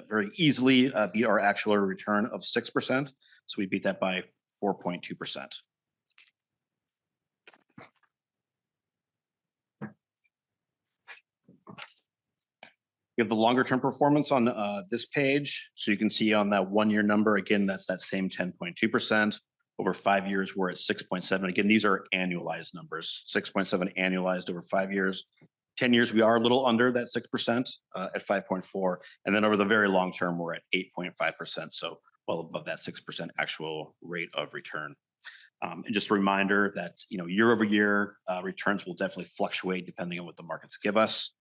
very easily beat our actual return of 6%. So we beat that by 4.2%. We have the longer term performance on this page. So you can see on that 1-year number, again, that's that same 10.2%. Over 5 years, we're at 6.7. Again, these are annualized numbers, 6.7 annualized over 5 years. 10 years, we are a little under that 6% at 5.4. And then over the very long term, we're at 8.5%. So well above that 6% actual rate of return. And just a reminder that, year over year, returns will definitely fluctuate depending on what the markets give us.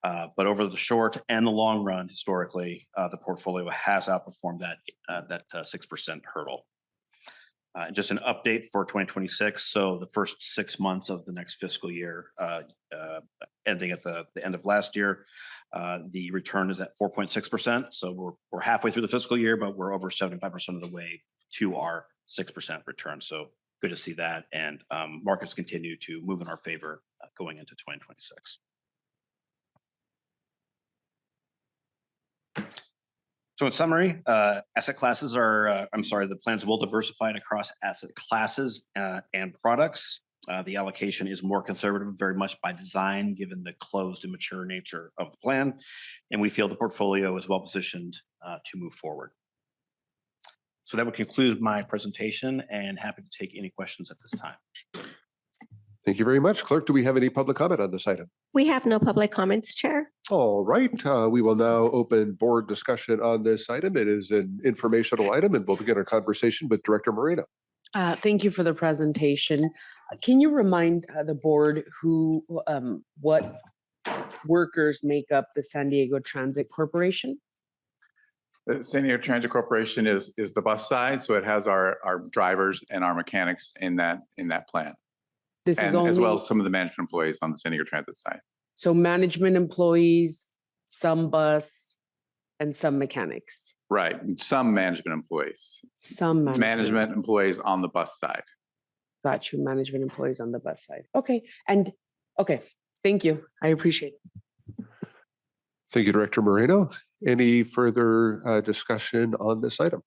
But over the short and the long run, historically, the portfolio has outperformed that 6% hurdle. Just an update for 2026. So the first 6 months of the next fiscal year, ending at the end of last year, the return is at 4.6%. So we're halfway through the fiscal year, but we're over 75% of the way to our 6% return. So good to see that. And markets continue to move in our favor going into 2026. So in summary, asset classes are, the plan's well diversified across asset classes and products. The allocation is more conservative, very much by design, given the closed and mature nature of the plan. And we feel the portfolio is well positioned to move forward. So that would conclude my presentation, and happy to take any questions at this time. Thank you very much. Clerk, do we have any public comment on this item? We have no public comments, Chair. All right, we will now open board discussion on this item. It is an informational item, and we'll begin our conversation with Director Moreno. Thank you for the presentation. Can you remind the board what workers make up the San Diego Transit Corporation? The San Diego Transit Corporation is the bus side, so it has our drivers and our mechanics in that plan. This is only, as well as some of the management employees on the San Diego Transit side. So management employees, some bus, and some mechanics. Right, and some management employees. Some management employees on the bus side. Got you, management employees on the bus side. Okay, thank you. I appreciate it. Thank you, Director Moreno. Any further discussion on this item?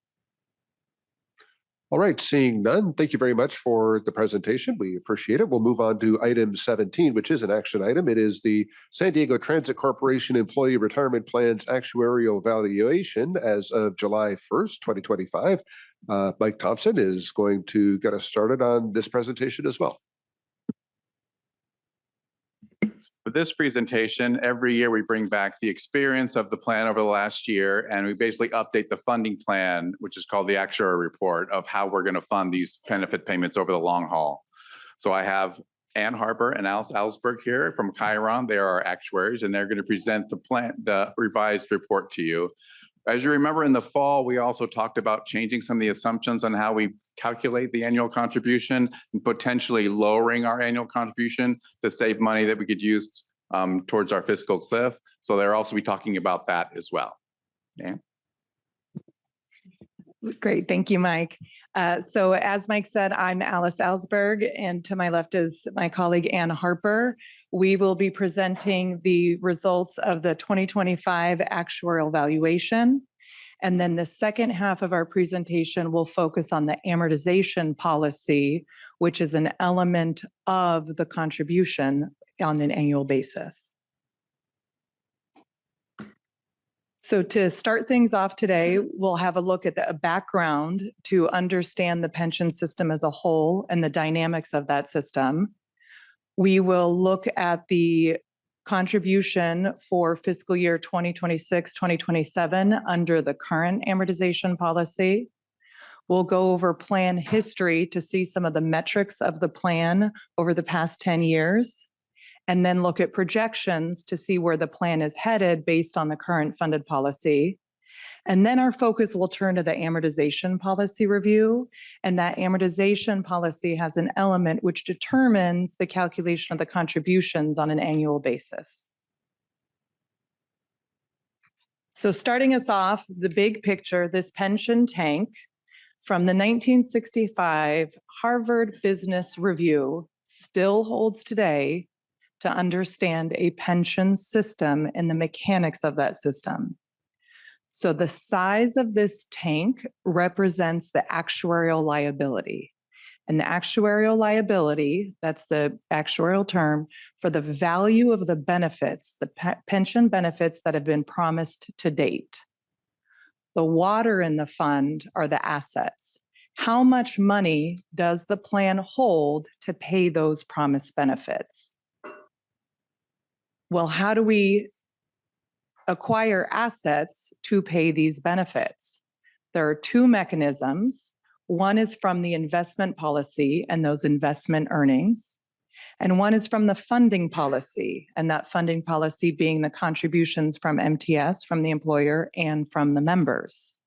All right, seeing none, thank you very much for the presentation. We appreciate it. We'll move on to item 17, which is an action item. It is the San Diego Transit Corporation Employee Retirement Plan's Actuarial Valuation as of July 1st, 2025. Mike Thompson is going to get us started on this presentation as well. For this presentation, every year we bring back the experience of the plan over the last year, and we basically update the funding plan, which is called the Actuarial Report, of how we're going to fund these benefit payments over the long haul. So I have Ann Harper and Alsberghe here from Cheiron. They are our actuaries, and they're going to present the revised report to you. As you remember, in the fall, we also talked about changing some of the assumptions on how we calculate the annual contribution and potentially lowering our annual contribution to save money that we could use towards our fiscal cliff. So they'll also be talking about that as well. Yeah. Great. Thank you, Mike. So as Mike said, I'm Alice Alsberghe, and to my left is my colleague, Ann Harper. We will be presenting the results of the 2025 actuarial valuation. And then the second half of our presentation will focus on the amortization policy, which is an element of the contribution on an annual basis. So to start things off today, we'll have a look at the background to understand the pension system as a whole and the dynamics of that system. We will look at the contribution for fiscal year 2026-2027 under the current amortization policy. We'll go over plan history to see some of the metrics of the plan over the past 10 years. And then look at projections to see where the plan is headed based on the current funded policy. And then our focus will turn to the amortization policy review. And that amortization policy has an element which determines the calculation of the contributions on an annual basis. So starting us off, the big picture, this pension tank from the 1965 Harvard Business Review still holds today to understand a pension system and the mechanics of that system. So the size of this tank represents the actuarial liability. And the actuarial liability, that's the actuarial term for the value of the benefits, the pension benefits that have been promised to date. The water in the fund are the assets. How much money does the plan hold to pay those promised benefits? Well, how do we acquire assets to pay these benefits? There are two mechanisms. One is from the investment policy and those investment earnings, and one is from the funding policy, and that funding policy being the contributions from MTS, from the employer, and from the members.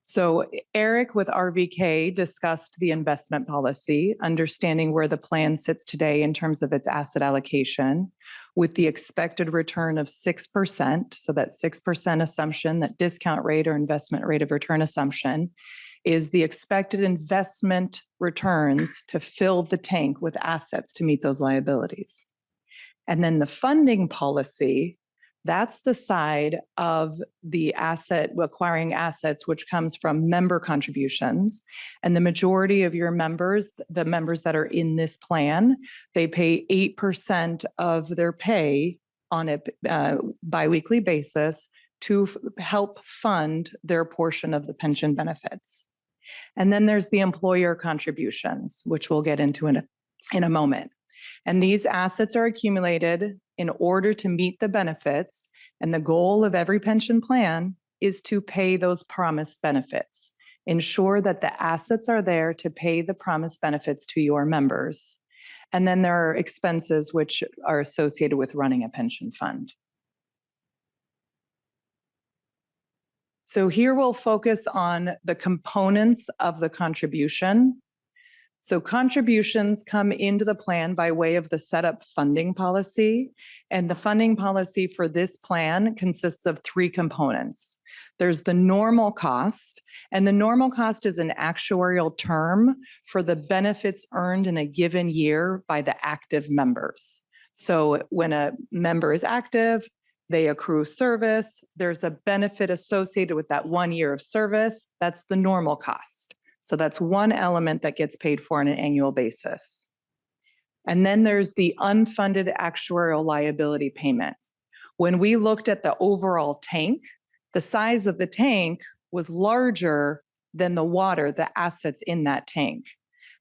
So Erik with RVK discussed the investment policy, understanding where the plan sits today in terms of its asset allocation, with the expected return of 6%. So that 6% assumption, that discount rate or investment rate of return assumption, is the expected investment returns to fill the tank with assets to meet those liabilities. And then the funding policy, that's the side of the asset, acquiring assets, which comes from member contributions. And the majority of your members, the members that are in this plan, they pay 8% of their pay on a biweekly basis to help fund their portion of the pension benefits. And then there's the employer contributions, which we'll get into in a moment. And these assets are accumulated in order to meet the benefits. And the goal of every pension plan is to pay those promised benefits. Ensure that the assets are there to pay the promised benefits to your members. And then there are expenses which are associated with running a pension fund. So here we'll focus on the components of the contribution. So contributions come into the plan by way of the setup funding policy. And the funding policy for this plan consists of three components. There's the normal cost, and the normal cost is an actuarial term for the benefits earned in a given year by the active members. So when a member is active, they accrue service, there's a benefit associated with that 1 year of service. That's the normal cost. So that's one element that gets paid for on an annual basis. And then there's the unfunded actuarial liability payment. When we looked at the overall tank, the size of the tank was larger than the water, the assets in that tank.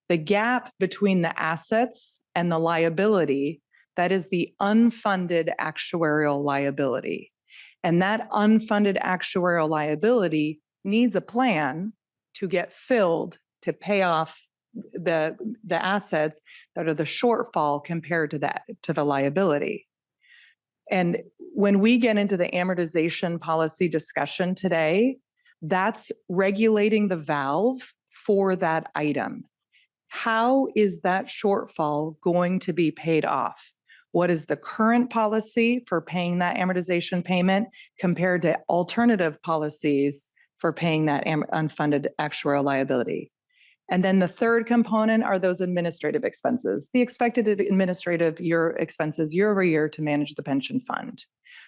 The gap between the assets and the liability, that is the unfunded actuarial liability. And that unfunded actuarial liability needs a plan to get filled to pay off the assets that are the shortfall compared to the liability. And when we get into the amortization policy discussion today, that's regulating the valve for that item. How is that shortfall going to be paid off? What is the current policy for paying that amortization payment compared to alternative policies for paying that unfunded actuarial liability? And then the third component are those administrative expenses, the expected administrative expenses year over year to manage the pension fund.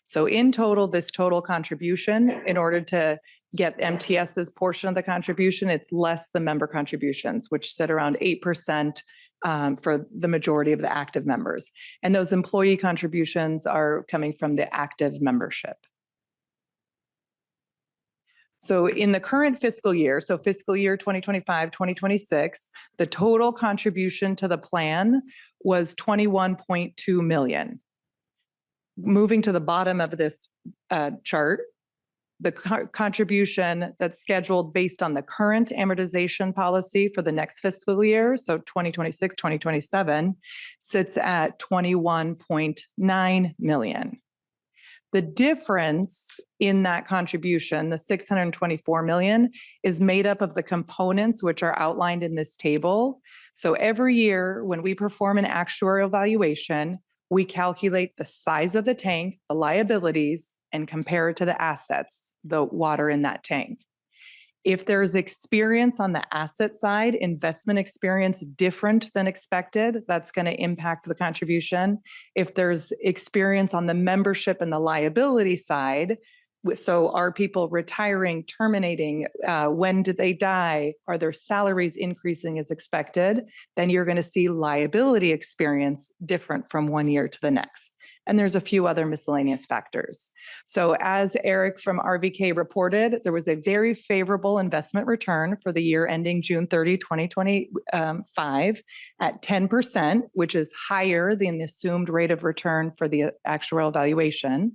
So in total, this total contribution, in order to get MTS's portion of the contribution, it's less the member contributions, which sit around 8% for the majority of the active members. And those employee contributions are coming from the active membership. So in the current fiscal year, so fiscal year 2025, 2026, the total contribution to the plan was 21.2 million. Moving to the bottom of this chart, the contribution that's scheduled based on the current amortization policy for the next fiscal year, so 2026, 2027, sits at 21.9 million. The difference in that contribution, the 624 million, is made up of the components which are outlined in this table. So every year when we perform an actuarial valuation, we calculate the size of the tank, the liabilities, and compare it to the assets, the water in that tank. If there's experience on the asset side, investment experience different than expected, that's going to impact the contribution. If there's experience on the membership and the liability side, So are people retiring, terminating? When did they die? Are their salaries increasing as expected? Then you're going to see liability experience different from one year to the next. And there's a few other miscellaneous factors. So as Erik from RVK reported, there was a very favorable investment return for the year ending June 30, 2025 at 10%, which is higher than the assumed rate of return for the actuarial valuation.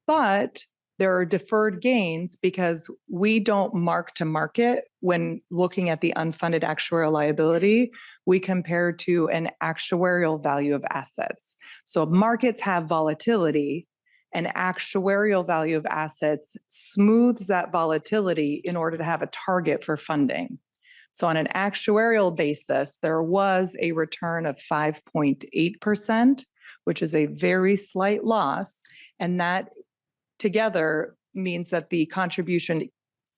But there are deferred gains because we don't mark to market when looking at the unfunded actuarial liability. We compare to an actuarial value of assets. So markets have volatility, and actuarial value of assets smooths that volatility in order to have a target for funding. So on an actuarial basis, there was a return of 5.8%, which is a very slight loss, and that together means that the contribution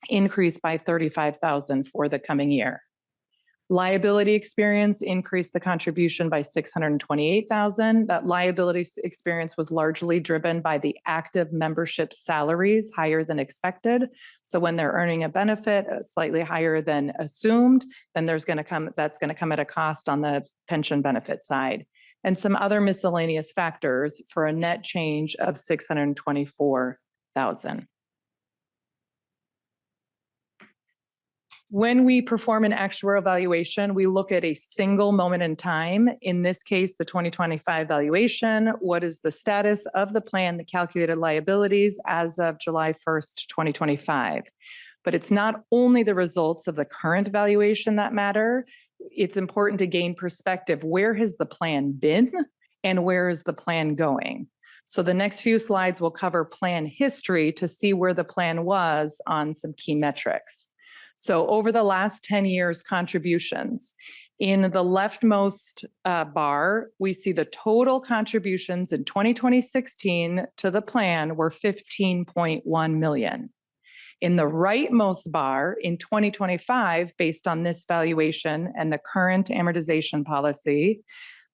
increased by $35,000 for the coming year. Liability experience increased the contribution by $628,000. That liability experience was largely driven by the active membership salaries higher than expected. So when they're earning a benefit slightly higher than assumed, then that's going to come at a cost on the pension benefit side. And some other miscellaneous factors for a net change of $624,000. When we perform an actuarial valuation, we look at a single moment in time. In this case, the 2025 valuation. What is the status of the plan, the calculated liabilities as of July 1st, 2025? But it's not only the results of the current valuation that matter. It's important to gain perspective. Where has the plan been and where is the plan going? So the next few slides will cover plan history to see where the plan was on some key metrics. So over the last 10 years, contributions. In the leftmost bar, we see the total contributions in 2016 to the plan were $15.1 million. In the rightmost bar in 2025, based on this valuation and the current amortization policy,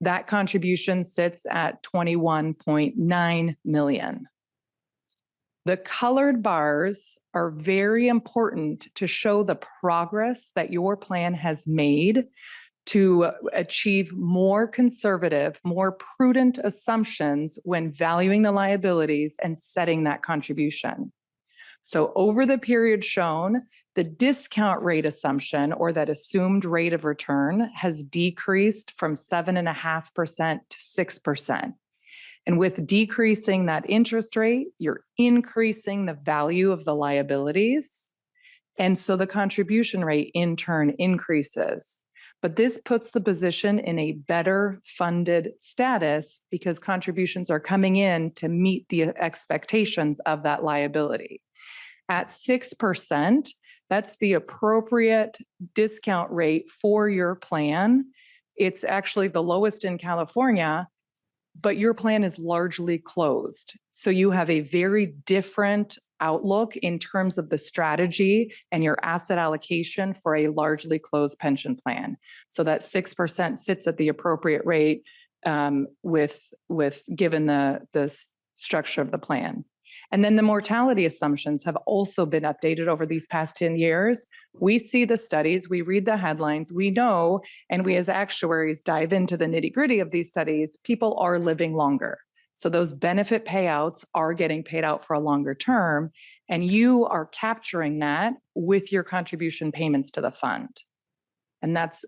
that contribution sits at $21.9 million. The colored bars are very important to show the progress that your plan has made to achieve more conservative, more prudent assumptions when valuing the liabilities and setting that contribution. So over the period shown, the discount rate assumption, or that assumed rate of return, has decreased from 7.5% to 6%. And with decreasing that interest rate, you're increasing the value of the liabilities. And so the contribution rate in turn increases. But this puts the position in a better funded status because contributions are coming in to meet the expectations of that liability. At 6%, that's the appropriate discount rate for your plan. It's actually the lowest in California, but your plan is largely closed. So you have a very different outlook in terms of the strategy and your asset allocation for a largely closed pension plan. So that 6% sits at the appropriate rate with given the structure of the plan. And then the mortality assumptions have also been updated over these past 10 years. We see the studies, we read the headlines, we know, and we as actuaries dive into the nitty-gritty of these studies, people are living longer. So those benefit payouts are getting paid out for a longer term, and you are capturing that with your contribution payments to the fund. And that's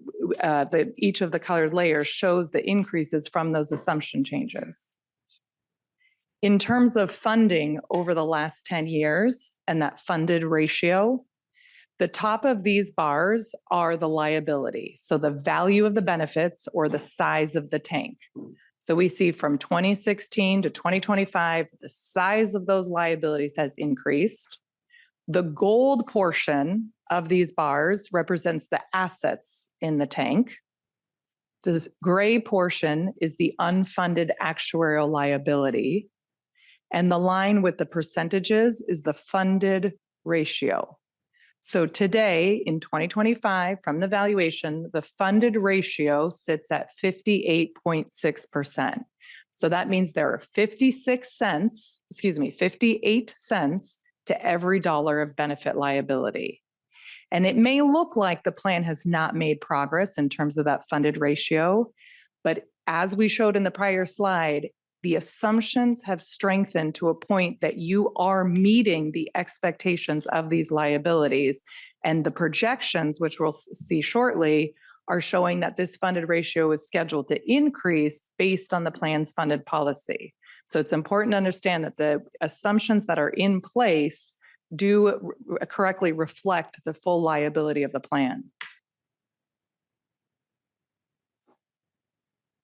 each of the colored layers shows the increases from those assumption changes. In terms of funding over the last 10 years and that funded ratio, the top of these bars are the liability. So the value of the benefits or the size of the tank. So we see from 2016 to 2025, the size of those liabilities has increased. The gold portion of these bars represents the assets in the tank. The gray portion is the unfunded actuarial liability. And the line with the percentages is the funded ratio. So today in 2025, from the valuation, the funded ratio sits at 58.6%. So that means there are 58 cents to every dollar of benefit liability. And it may look like the plan has not made progress in terms of that funded ratio, but as we showed in the prior slide, the assumptions have strengthened to a point that you are meeting the expectations of these liabilities. And the projections, which we'll see shortly, are showing that this funded ratio is scheduled to increase based on the plan's funded policy. So it's important to understand that the assumptions that are in place do correctly reflect the full liability of the plan.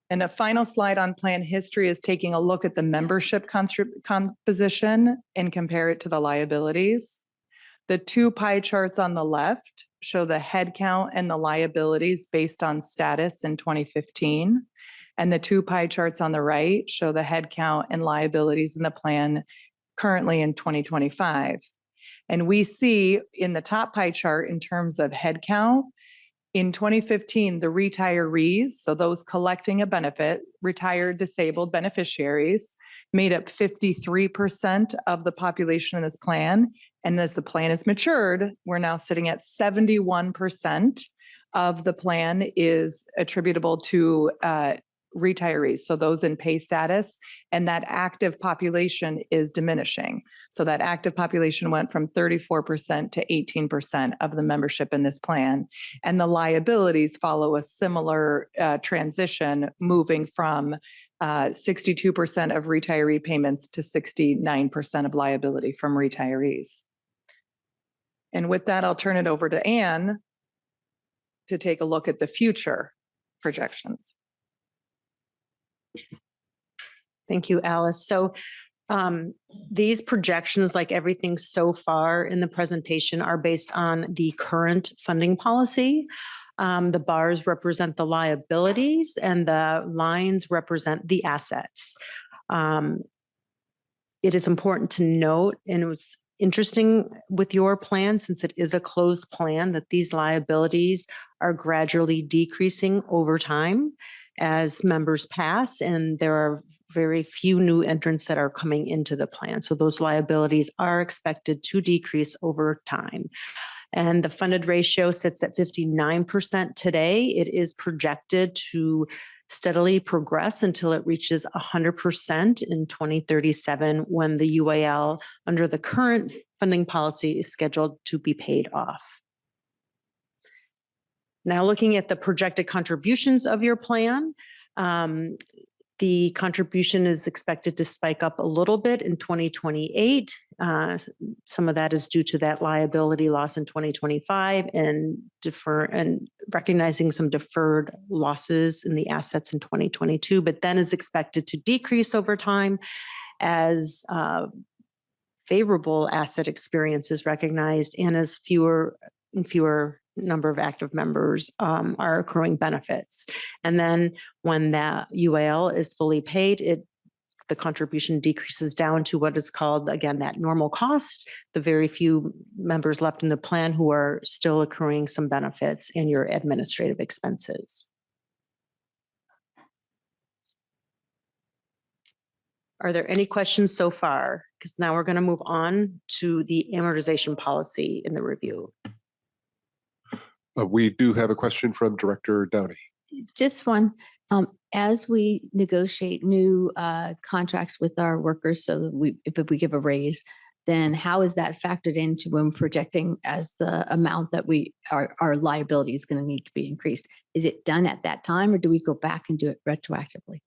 And a final slide on plan history is taking a look at the membership composition and compare it to the liabilities. The two pie charts on the left show the head count and the liabilities based on status in 2015. And the two pie charts on the right show the head count and liabilities in the plan currently in 2025. And we see in the top pie chart in terms of head count, in 2015, the retirees, so those collecting a benefit, retired disabled beneficiaries, made up 53% of the population in this plan. And as the plan has matured, we're now sitting at 71% of the plan is attributable to retirees, so those in pay status, and that active population is diminishing. So that active population went from 34% to 18% of the membership in this plan. And the liabilities follow a similar transition, moving from 62% of retiree payments to 69% of liability from retirees. And with that, I'll turn it over to Anne to take a look at the future projections. Thank you, Alice. So these projections, like everything so far in the presentation, are based on the current funding policy. The bars represent the liabilities and the lines represent the assets. It is important to note, and it was interesting with your plan, since it is a closed plan, that these liabilities are gradually decreasing over time as members pass, and there are very few new entrants that are coming into the plan. So those liabilities are expected to decrease over time. And the funded ratio sits at 59% today. It is projected to steadily progress until it reaches 100% in 2037, when the UAL under the current funding policy is scheduled to be paid off. Now, looking at the projected contributions of your plan, the contribution is expected to spike up a little bit in 2028. Some of that is due to that liability loss in 2025 and recognizing some deferred losses in the assets in 2022, but then is expected to decrease over time as favorable asset experience is recognized and as fewer and fewer number of active members are accruing benefits. And then when that UAL is fully paid, the contribution decreases down to what is called, again, that normal cost, the very few members left in the plan who are still accruing some benefits, and your administrative expenses. Are there any questions so far? Because now we're going to move on to the amortization policy in the review. We do have a question from Director Downey. Just one. As we negotiate new contracts with our workers, so that if we give a raise, then how is that factored into when projecting as the amount that our liability is going to need to be increased? Is it done at that time, or do we go back and do it retroactively?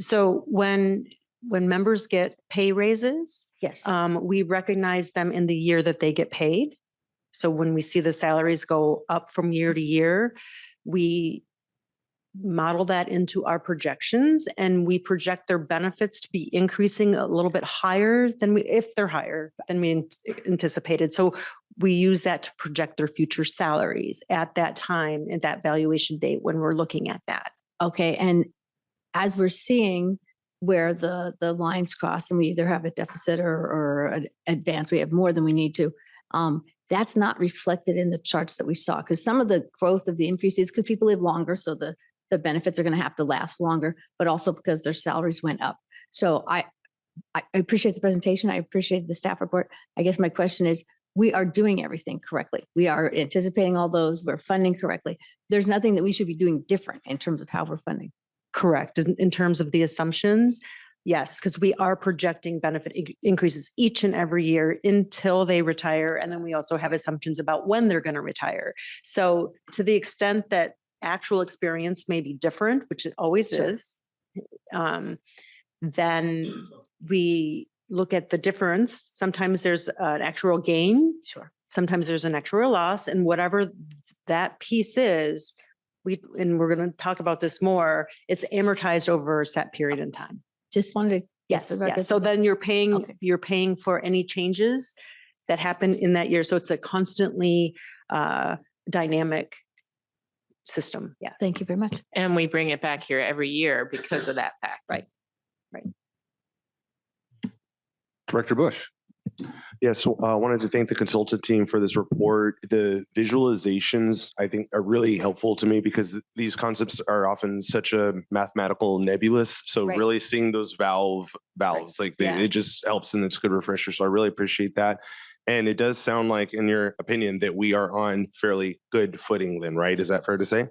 So when members get pay raises, yes, we recognize them in the year that they get paid. So when we see the salaries go up from year to year, we model that into our projections, and we project their benefits to be increasing a little bit higher than if they're higher than we anticipated. So we use that to project their future salaries at that time, at that valuation date when we're looking at that. Okay. And as we're seeing where the lines cross and we either have a deficit or an advance, we have more than we need to, that's not reflected in the charts that we saw, because some of the growth of the increase is because people live longer. So the the benefits are going to have to last longer, but also because their salaries went up. So I appreciate the presentation. I appreciate the staff report. I guess my question is, we are doing everything correctly. We are anticipating all those. We're funding correctly. There's nothing that we should be doing different in terms of how we're funding. Correct. In terms of the assumptions, yes, because we are projecting benefit increases each and every year until they retire. And then we also have assumptions about when they're going to retire. So to the extent that actual experience may be different, which it always is, then we look at the difference. Sometimes there's an actuarial gain. Sure. Sometimes there's an actuarial loss, and whatever that piece is, we're going to talk about this more. It's amortized over a set period in time. Just wanted to. Yes. So then you're paying for any changes that happen in that year. So it's a constantly dynamic system. Yeah. Thank you very much. And we bring it back here every year because of that fact. Right. Director Bush. Yes, I wanted to thank the consultant team for this report. The visualizations, I think, are really helpful to me because these concepts are often such a mathematical nebulous. So really seeing those valves, like it just helps, and it's a good refresher. So I really appreciate that. And it does sound like, in your opinion, that we are on fairly good footing then, right? Is that fair to say?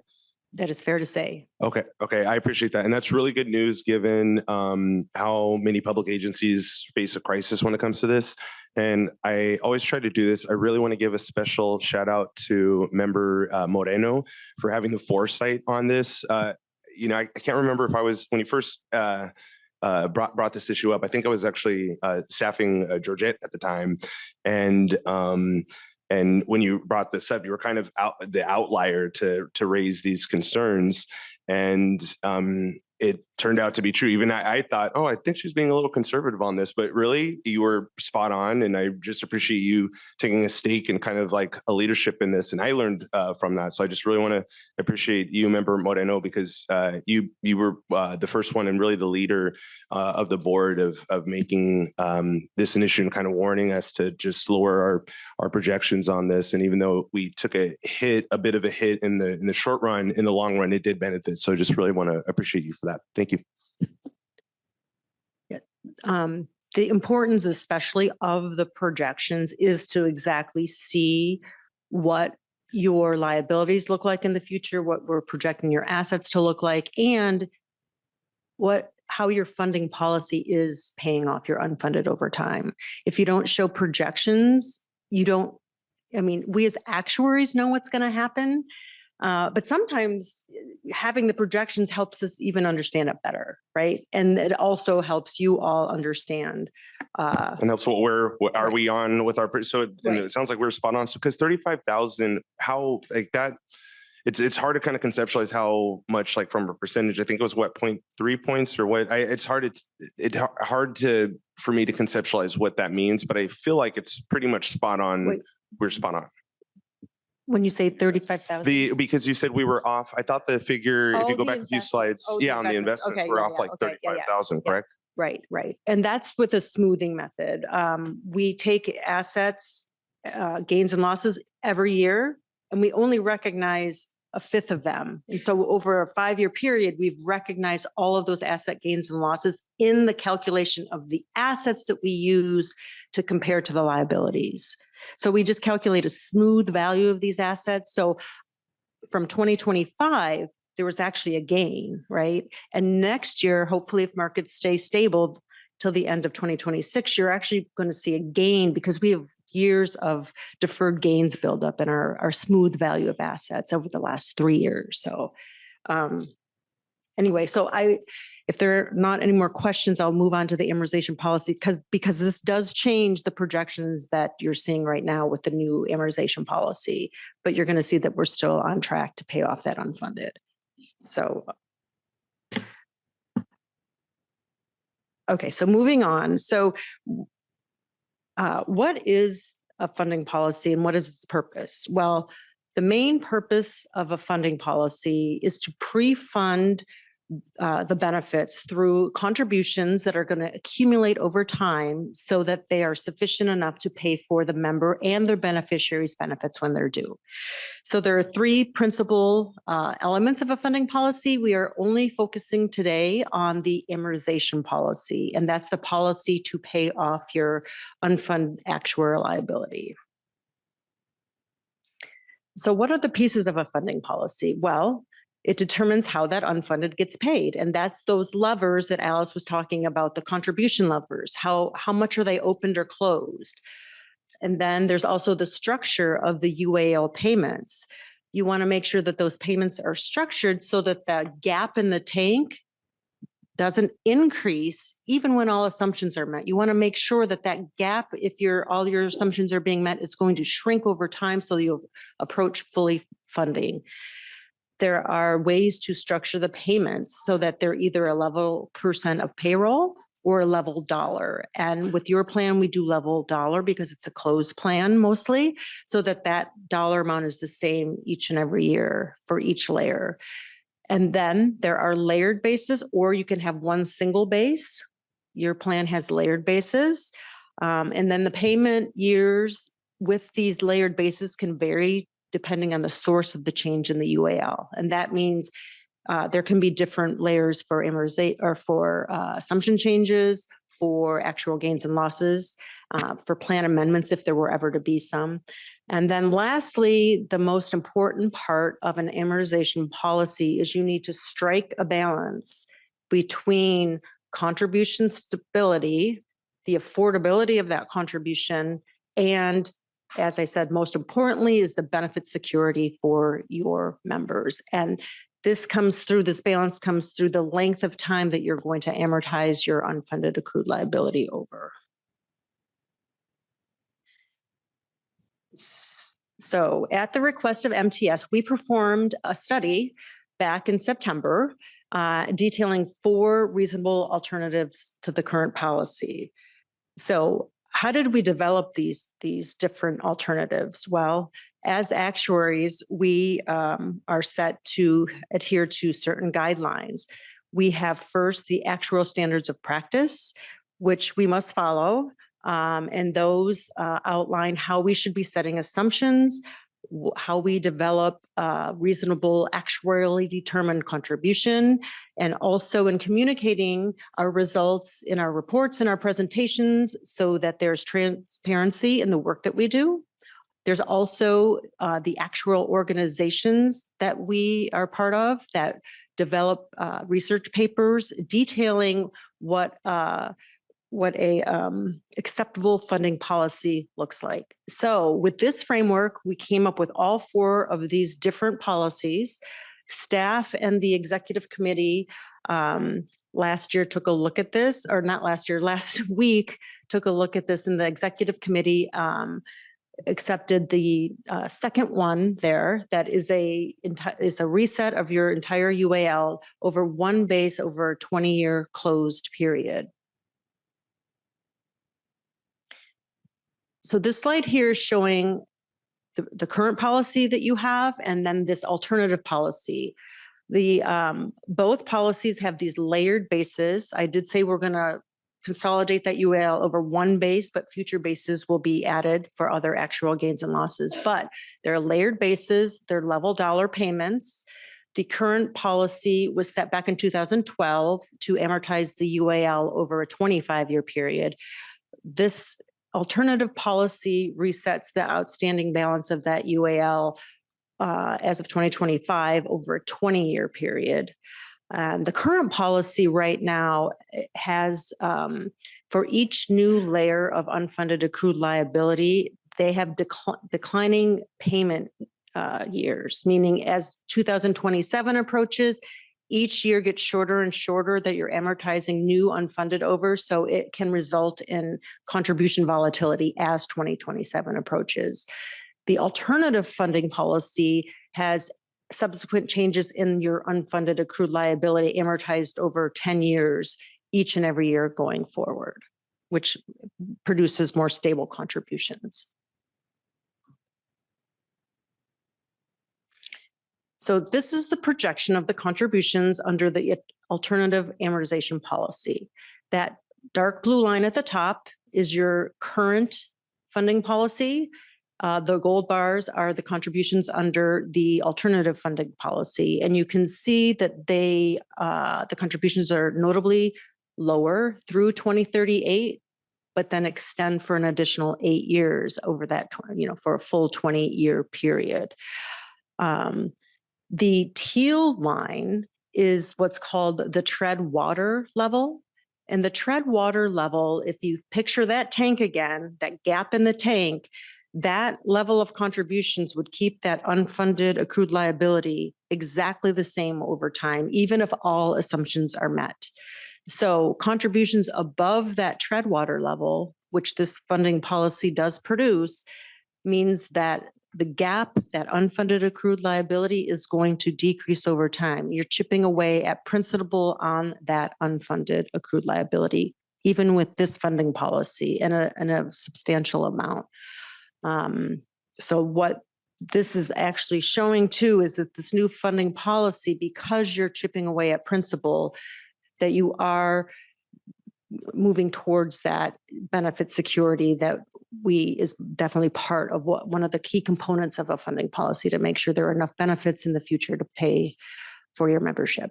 That is fair to say. Okay. I appreciate that. And that's really good news given how many public agencies face a crisis when it comes to this. And I always try to do this. I really want to give a special shout out to Member Moreno for having the foresight on this. I can't remember if I was, when he first brought this issue up, I think I was actually staffing Georgette at the time. And when you brought this up, you were kind of the outlier to raise these concerns. And it turned out to be true. Even I thought, I think she's being a little conservative on this, but really you were spot on. And I just appreciate you taking a stake and kind of like a leadership in this. And I learned from that. So I just really want to appreciate you, Member Moreno, because you were the first one and really the leader of the board of making this an issue and kind of warning us to just lower our projections on this. And even though we took a bit of a hit in the short run, in the long run, it did benefit. So I just really want to appreciate you for that. Thank you. The importance, especially of the projections, is to exactly see what your liabilities look like in the future, what we're projecting your assets to look like, and how your funding policy is paying off your unfunded over time. If you don't show projections, we as actuaries know what's going to happen. But sometimes having the projections helps us even understand it better, right? And it also helps you all understand. And helps what are we on with our, so it sounds like we're spot on. So because 35,000, how like that, it's hard to kind of conceptualize how much, like from a percentage, I think it was 0.3 points or what, it's hard for me to conceptualize what that means, but I feel like it's pretty much spot on. We're spot on. When you say 35,000? Because you said we were off. I thought the figure, if you go back a few slides, on the investments, we're off like 35,000, correct? Right. And that's with a smoothing method. We take assets, gains and losses every year, and we only recognize a fifth of them. And so over a 5-year period, we've recognized all of those asset gains and losses in the calculation of the assets that we use to compare to the liabilities. So we just calculate a smooth value of these assets. So from 2025, there was actually a gain, right? And next year, hopefully, if markets stay stable till the end of 2026, you're actually going to see a gain because we have years of deferred gains build up in our smooth value of assets over the last 3 years. So anyway, if there are not any more questions, I'll move on to the amortization policy because this does change the projections that you're seeing right now with the new amortization policy, but you're going to see that we're still on track to pay off that unfunded. So, okay, so moving on. So what is a funding policy and what is its purpose? Well, the main purpose of a funding policy is to pre-fund the benefits through contributions that are going to accumulate over time so that they are sufficient enough to pay for the member and their beneficiaries' benefits when they're due. So there are three principal elements of a funding policy. We are only focusing today on the amortization policy, and that's the policy to pay off your unfunded actuarial liability. So what are the pieces of a funding policy? Well, it determines how that unfunded gets paid. And that's those levers that Alice was talking about, the contribution levers. How much are they opened or closed? And then there's also the structure of the UAL payments. You want to make sure that those payments are structured so that the gap in the tank doesn't increase even when all assumptions are met. You want to make sure that that gap, if all your assumptions are being met, is going to shrink over time so you'll approach fully funding. There are ways to structure the payments so that they're either a level % of payroll or a level dollar. And with your plan, we do level dollar because it's a closed plan mostly, so that that dollar amount is the same each and every year for each layer. And then there are layered bases, or you can have one single base. Your plan has layered bases. And then the payment years with these layered bases can vary depending on the source of the change in the UAL. And that means there can be different layers for amortization or for assumption changes, for actual gains and losses, for plan amendments if there were ever to be some. And then lastly, the most important part of an amortization policy is you need to strike a balance between contribution stability, the affordability of that contribution, and, as I said, most importantly, is the benefit security for your members. And this balance comes through the length of time that you're going to amortize your unfunded accrued liability over. So at the request of MTS, we performed a study back in September detailing 4 reasonable alternatives to the current policy. So how did we develop these different alternatives? Well, as actuaries, we are set to adhere to certain guidelines. We have first the actuarial standards of practice, which we must follow. And those outline how we should be setting assumptions, how we develop reasonable actuarially determined contribution, and also in communicating our results in our reports and our presentations so that there's transparency in the work that we do. There's also the actuarial organizations that we are part of that develop research papers detailing what a acceptable funding policy looks like. So with this framework, we came up with all 4 of these different policies. Staff and the executive committee last year took a look at this, or not last year, last week took a look at this, and the executive committee accepted the second one there. That is a reset of your entire UAL over one base over a 20-year closed period. So this slide here is showing the current policy that you have, and then this alternative policy. Both policies have these layered bases. I did say we're going to consolidate that UAL over one base, but future bases will be added for other actual gains and losses. But they're layered bases, they're level dollar payments. The current policy was set back in 2012 to amortize the UAL over a 25-year period. This alternative policy resets the outstanding balance of that UAL as of 2025 over a 20-year period. And the current policy right now has, for each new layer of unfunded accrued liability, they have declining payment years, meaning as 2027 approaches, each year gets shorter and shorter that you're amortizing new unfunded over, so it can result in contribution volatility as 2027 approaches. The alternative funding policy has subsequent changes in your unfunded accrued liability amortized over 10 years, each and every year going forward, which produces more stable contributions. So this is the projection of the contributions under the alternative amortization policy. That dark blue line at the top is your current funding policy. The gold bars are the contributions under the alternative funding policy. And you can see that the contributions are notably lower through 2038, but then extend for an additional 8 years over that, for a full 20-year period. The teal line is what's called the tread water level. And the tread water level, if you picture that tank again, that gap in the tank, that level of contributions would keep that unfunded accrued liability exactly the same over time, even if all assumptions are met. So contributions above that tread water level, which this funding policy does produce, means that the gap, that unfunded accrued liability, is going to decrease over time. You're chipping away at principal on that unfunded accrued liability, even with this funding policy and a substantial amount. So what this is actually showing too is that this new funding policy, because you're chipping away at principal, that you are moving towards that benefit security that is definitely part of one of the key components of a funding policy, to make sure there are enough benefits in the future to pay for your membership.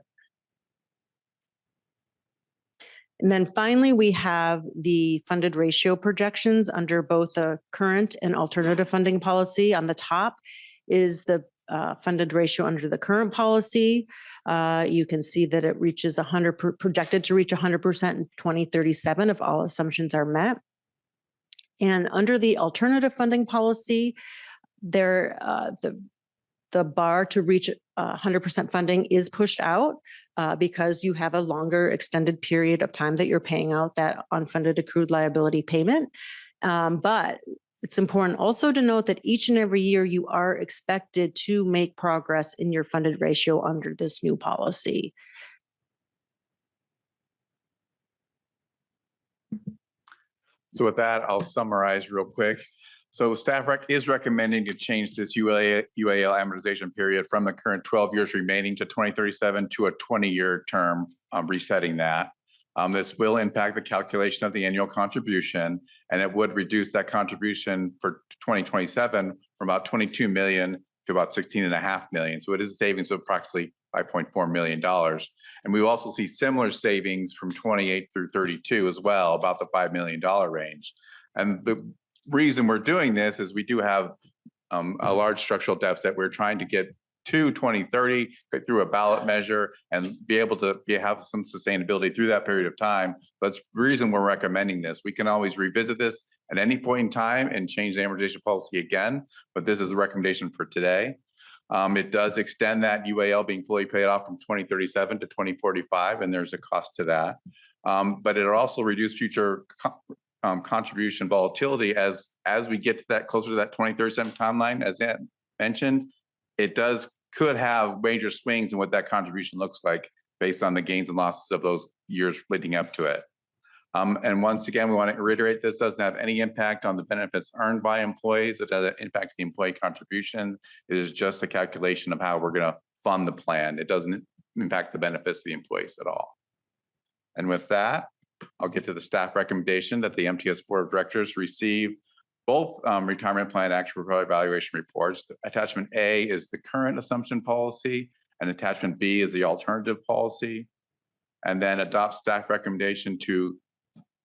And then finally, we have the funded ratio projections under both the current and alternative funding policy. On the top is the funded ratio under the current policy. You can see that it reaches projected to reach 100% in 2037 if all assumptions are met. And under the alternative funding policy, the bar to reach 100% funding is pushed out because you have a longer extended period of time that you're paying out that unfunded accrued liability payment. But it's important also to note that each and every year you are expected to make progress in your funded ratio under this new policy. So with that, I'll summarize real quick. So staff is recommending to change this UAL amortization period from the current 12 years remaining to 2037 to a 20-year term, resetting that. This will impact the calculation of the annual contribution, and it would reduce that contribution for 2027 from about 22 million to about 16.5 million. So it is a savings of approximately $5.4 million. And we also see similar savings from 28 through 32 as well, about the $5 million range. And the reason we're doing this is we do have a large structural deficit. We're trying to get to 2030 through a ballot measure and be able to have some sustainability through that period of time. That's the reason we're recommending this. We can always revisit this at any point in time and change the amortization policy again, but this is a recommendation for today. It does extend that UAL being fully paid off from 2037 to 2045, and there's a cost to that. But it'll also reduce future contribution volatility as we get to that closer to that 2037 timeline. As Ann mentioned, it could have major swings in what that contribution looks like based on the gains and losses of those years leading up to it. And once again, we want to reiterate, this doesn't have any impact on the benefits earned by employees. It doesn't impact the employee contribution. It is just a calculation of how we're going to fund the plan. It doesn't impact the benefits of the employees at all. And with that, I'll get to the staff recommendation that the MTS Board of Directors receive both retirement plan actuarial evaluation reports. Attachment A is the current assumption policy, and attachment B is the alternative policy. And then adopt staff recommendation to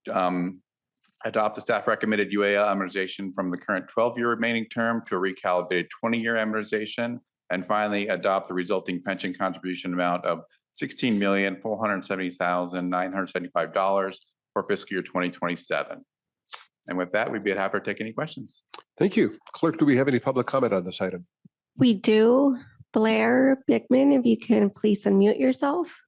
adopt the staff recommended UAL amortization from the current 12-year remaining term to a recalibrated 20-year amortization. And finally, adopt the resulting pension contribution amount of $16,470,975 for fiscal year 2027. And with that, we'd be happy to take any questions. Thank you. Clerk, do we have any public comment on this item? We do. Blair Bickman, if you can please unmute yourself.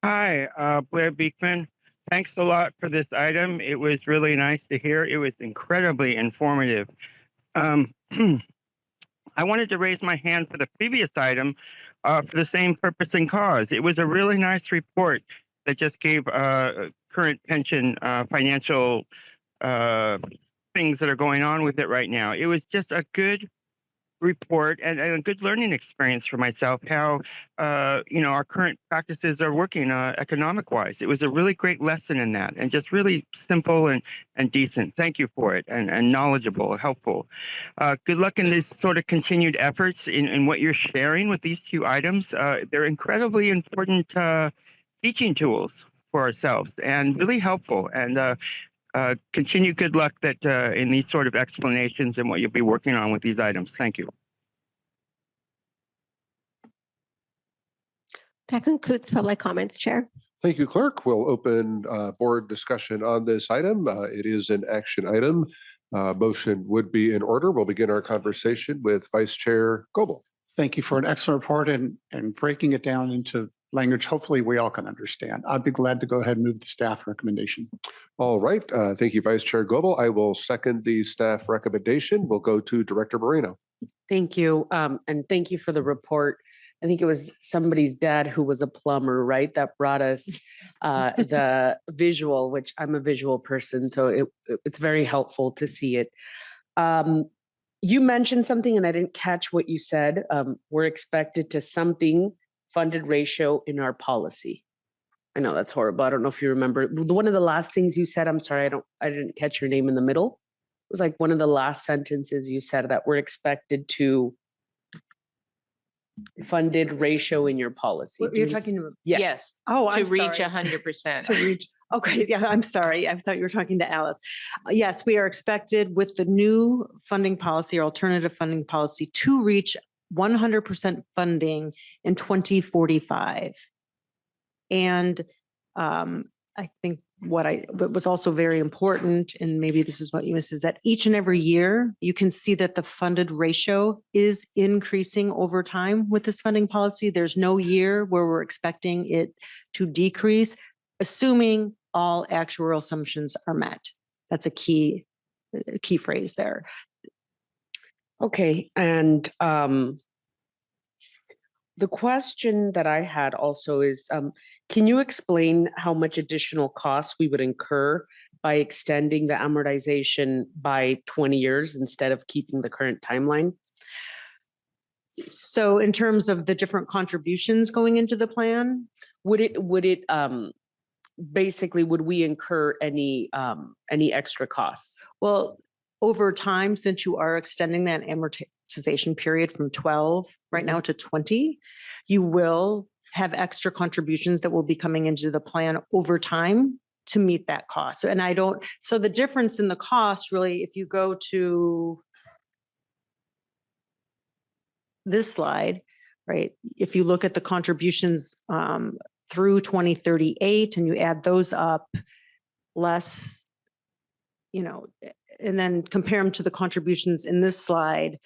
Hi, Blair Beekman. Thanks a lot for this item. It was really nice to hear. It was incredibly informative. I wanted to raise my hand for the previous item for the same purpose and cause. It was a really nice report that just gave current pension financial things that are going on with it right now. It was just a good report and a good learning experience for myself how our current practices are working economic wise. It was a really great lesson in that, and just really simple and decent. Thank you for it, and knowledgeable, helpful. Good luck in these sort of continued efforts in what you're sharing with these two items. They're incredibly important teaching tools for ourselves and really helpful, and continue good luck that in these sort of explanations and what you'll be working on with these items. Thank you. That concludes public comments, Chair. Thank you, Clerk. We'll open board discussion on this item. It is an action item. Motion would be in order. We'll begin our conversation with Vice Chair Goebel. Thank you for an excellent report and breaking it down into language hopefully we all can understand. I'd be glad to go ahead and move the staff recommendation. All right. Thank you, Vice Chair Goebel. I will second the staff recommendation. We'll go to Director Moreno. Thank you. And thank you for the report. I think it was somebody's dad who was a plumber, right? That brought us the visual, which I'm a visual person, so it's very helpful to see it. You mentioned something and I didn't catch what you said. We're expected to something funded ratio in our policy. I know that's horrible. I don't know if you remember. One of the last things you said, I'm sorry, I didn't catch your name in the middle. It was like one of the last sentences you said that we're expected to funded ratio in your policy. You're talking about? Yes. Oh, To I'm reach sorry. 100%. To reach. Okay, yeah, I'm sorry. I thought you were talking to Alice. Yes, we are expected with the new funding policy or alternative funding policy to reach 100% funding in 2045. And I think what was also very important, and maybe this is what you missed, is that each and every year you can see that the funded ratio is increasing over time with this funding policy. There's no year where we're expecting it to decrease, assuming all actuarial assumptions are met. That's a key phrase there. Okay, and the question that I had also is, can you explain how much additional costs we would incur by extending the amortization by 20 years instead of keeping the current timeline? So in terms of the different contributions going into the plan, would it basically, would we incur any extra costs? Well, over time, since you are extending that amortization period from 12 right now to 20, you will have extra contributions that will be coming into the plan over time to meet that cost. So the difference in the cost really, if you go to this slide, right? If you look at the contributions through 2038 and you add those up less, and then compare them to the contributions in this slide,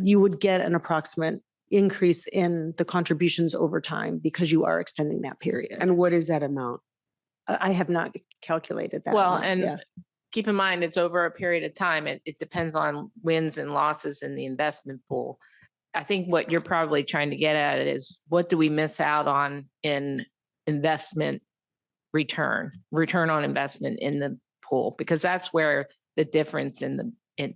you would get an approximate increase in the contributions over time because you are extending that period. And what is that amount? I have not calculated that. Well, amount, and yeah. keep in mind, it's over a period of time. It depends on wins and losses in the investment pool. I think what you're probably trying to get at is, what do we miss out on in investment return on investment in the pool? Because that's where the difference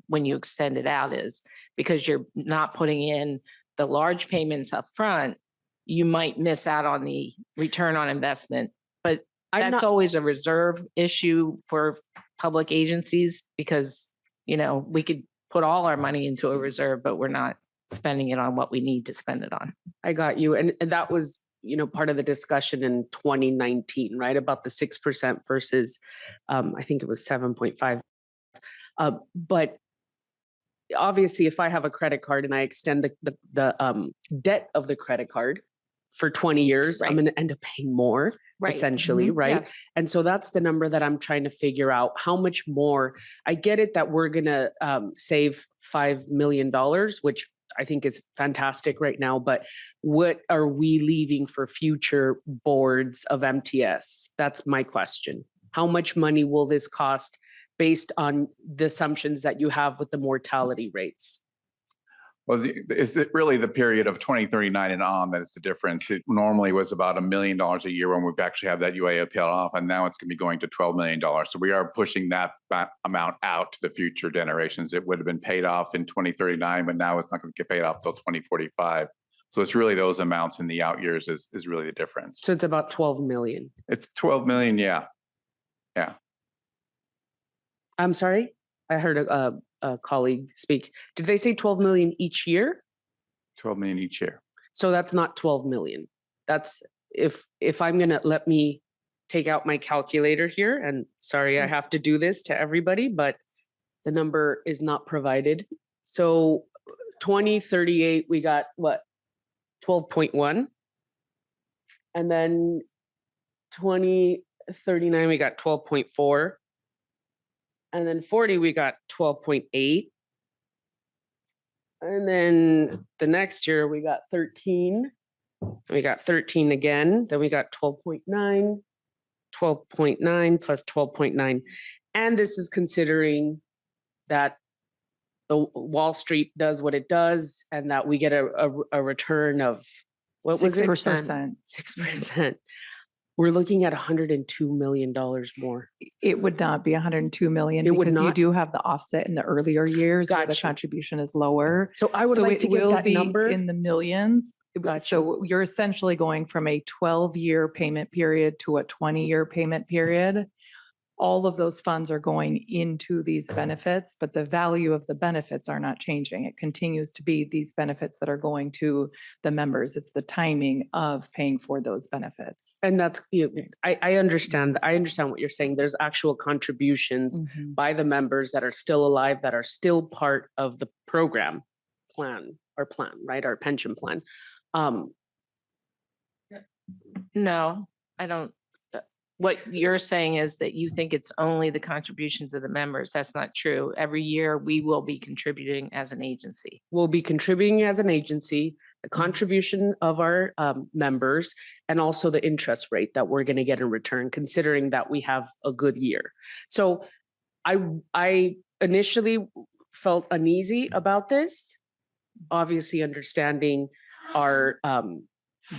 when you extend it out is, because you're not putting in the large payments up front, you might miss out on the return on investment. But that's always a reserve issue for public agencies, because, we could put all our money into a reserve, but we're not spending it on what we need to spend it on. I got you. And that was, part of the discussion in 2019, right? About the 6% versus, I think it was 7.5. But obviously, if I have a credit card and I extend the debt of the credit card for 20 years, I'm going to end up paying more, essentially, right? Yeah. And so that's the number that I'm trying to figure out. How much more? I get it that we're going to save $5 million, which I think is fantastic right now, but what are we leaving for future boards of MTS? That's my question. How much money will this cost based on the assumptions that you have with the mortality rates? Well, is it really the period of 2039 and on that is the difference? It normally was about $1 million a year when we've actually had that UA paid off, and now it's going to be going to $12 million. So we are pushing that amount out to the future generations. It would have been paid off in 2039, but now it's not going to get paid off till 2045. So it's really those amounts in the out years is really the difference. So it's about 12 million. It's 12 million, yeah. Yeah. I'm sorry, I heard a colleague speak. Did they say 12 million each year? 12 million each year. So that's not 12 million. That's if I'm gonna let me take out my calculator here, and sorry, I have to do this to everybody, but the number is not provided. So 2038, we got what? 12.1. And then 2039, we got 12.4. And then 40, we got 12.8. And then the next year we got 13. We got 13 again. Then we got 12.9, 12.9 plus 12.9. And this is considering that the Wall Street does what it does and that we get a return of, what was it? 6%. 6%. We're looking at $102 million more. It would not be 102 million It would because you not? do have the offset in the earlier years where the Gotcha. contribution is lower. So I would So like it to get will that be number. in the millions. Gotcha. So you're essentially going from a 12-year payment period to a 20-year payment period. All of those funds are going into these benefits, but the value of the benefits are not changing. It continues to be these benefits that are going to the members. It's the timing of paying for those benefits. And that's, I understand. I understand what you're saying. There's actual contributions by the members that are still alive, that are still part of the program plan, right? Our pension plan. No, I don't. What you're saying is that you think it's only the contributions of the members. That's not true. Every year we will be contributing as an agency. We'll be contributing as an agency, the contribution of our members, and also the interest rate that we're going to get in return, considering that we have a good year. So I initially felt uneasy about this, obviously understanding our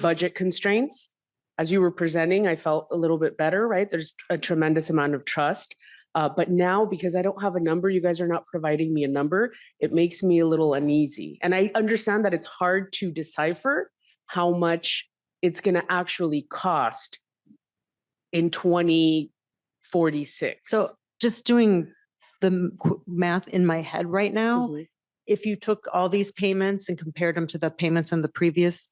budget constraints. As you were presenting, I felt a little bit better, right? There's a tremendous amount of trust. But now, because I don't have a number, you guys are not providing me a number, it makes me a little uneasy. And I understand that it's hard to decipher how much it's going to actually cost in 2046. So just doing the math in my head right now, if you took all these payments and compared them to the payments in the previous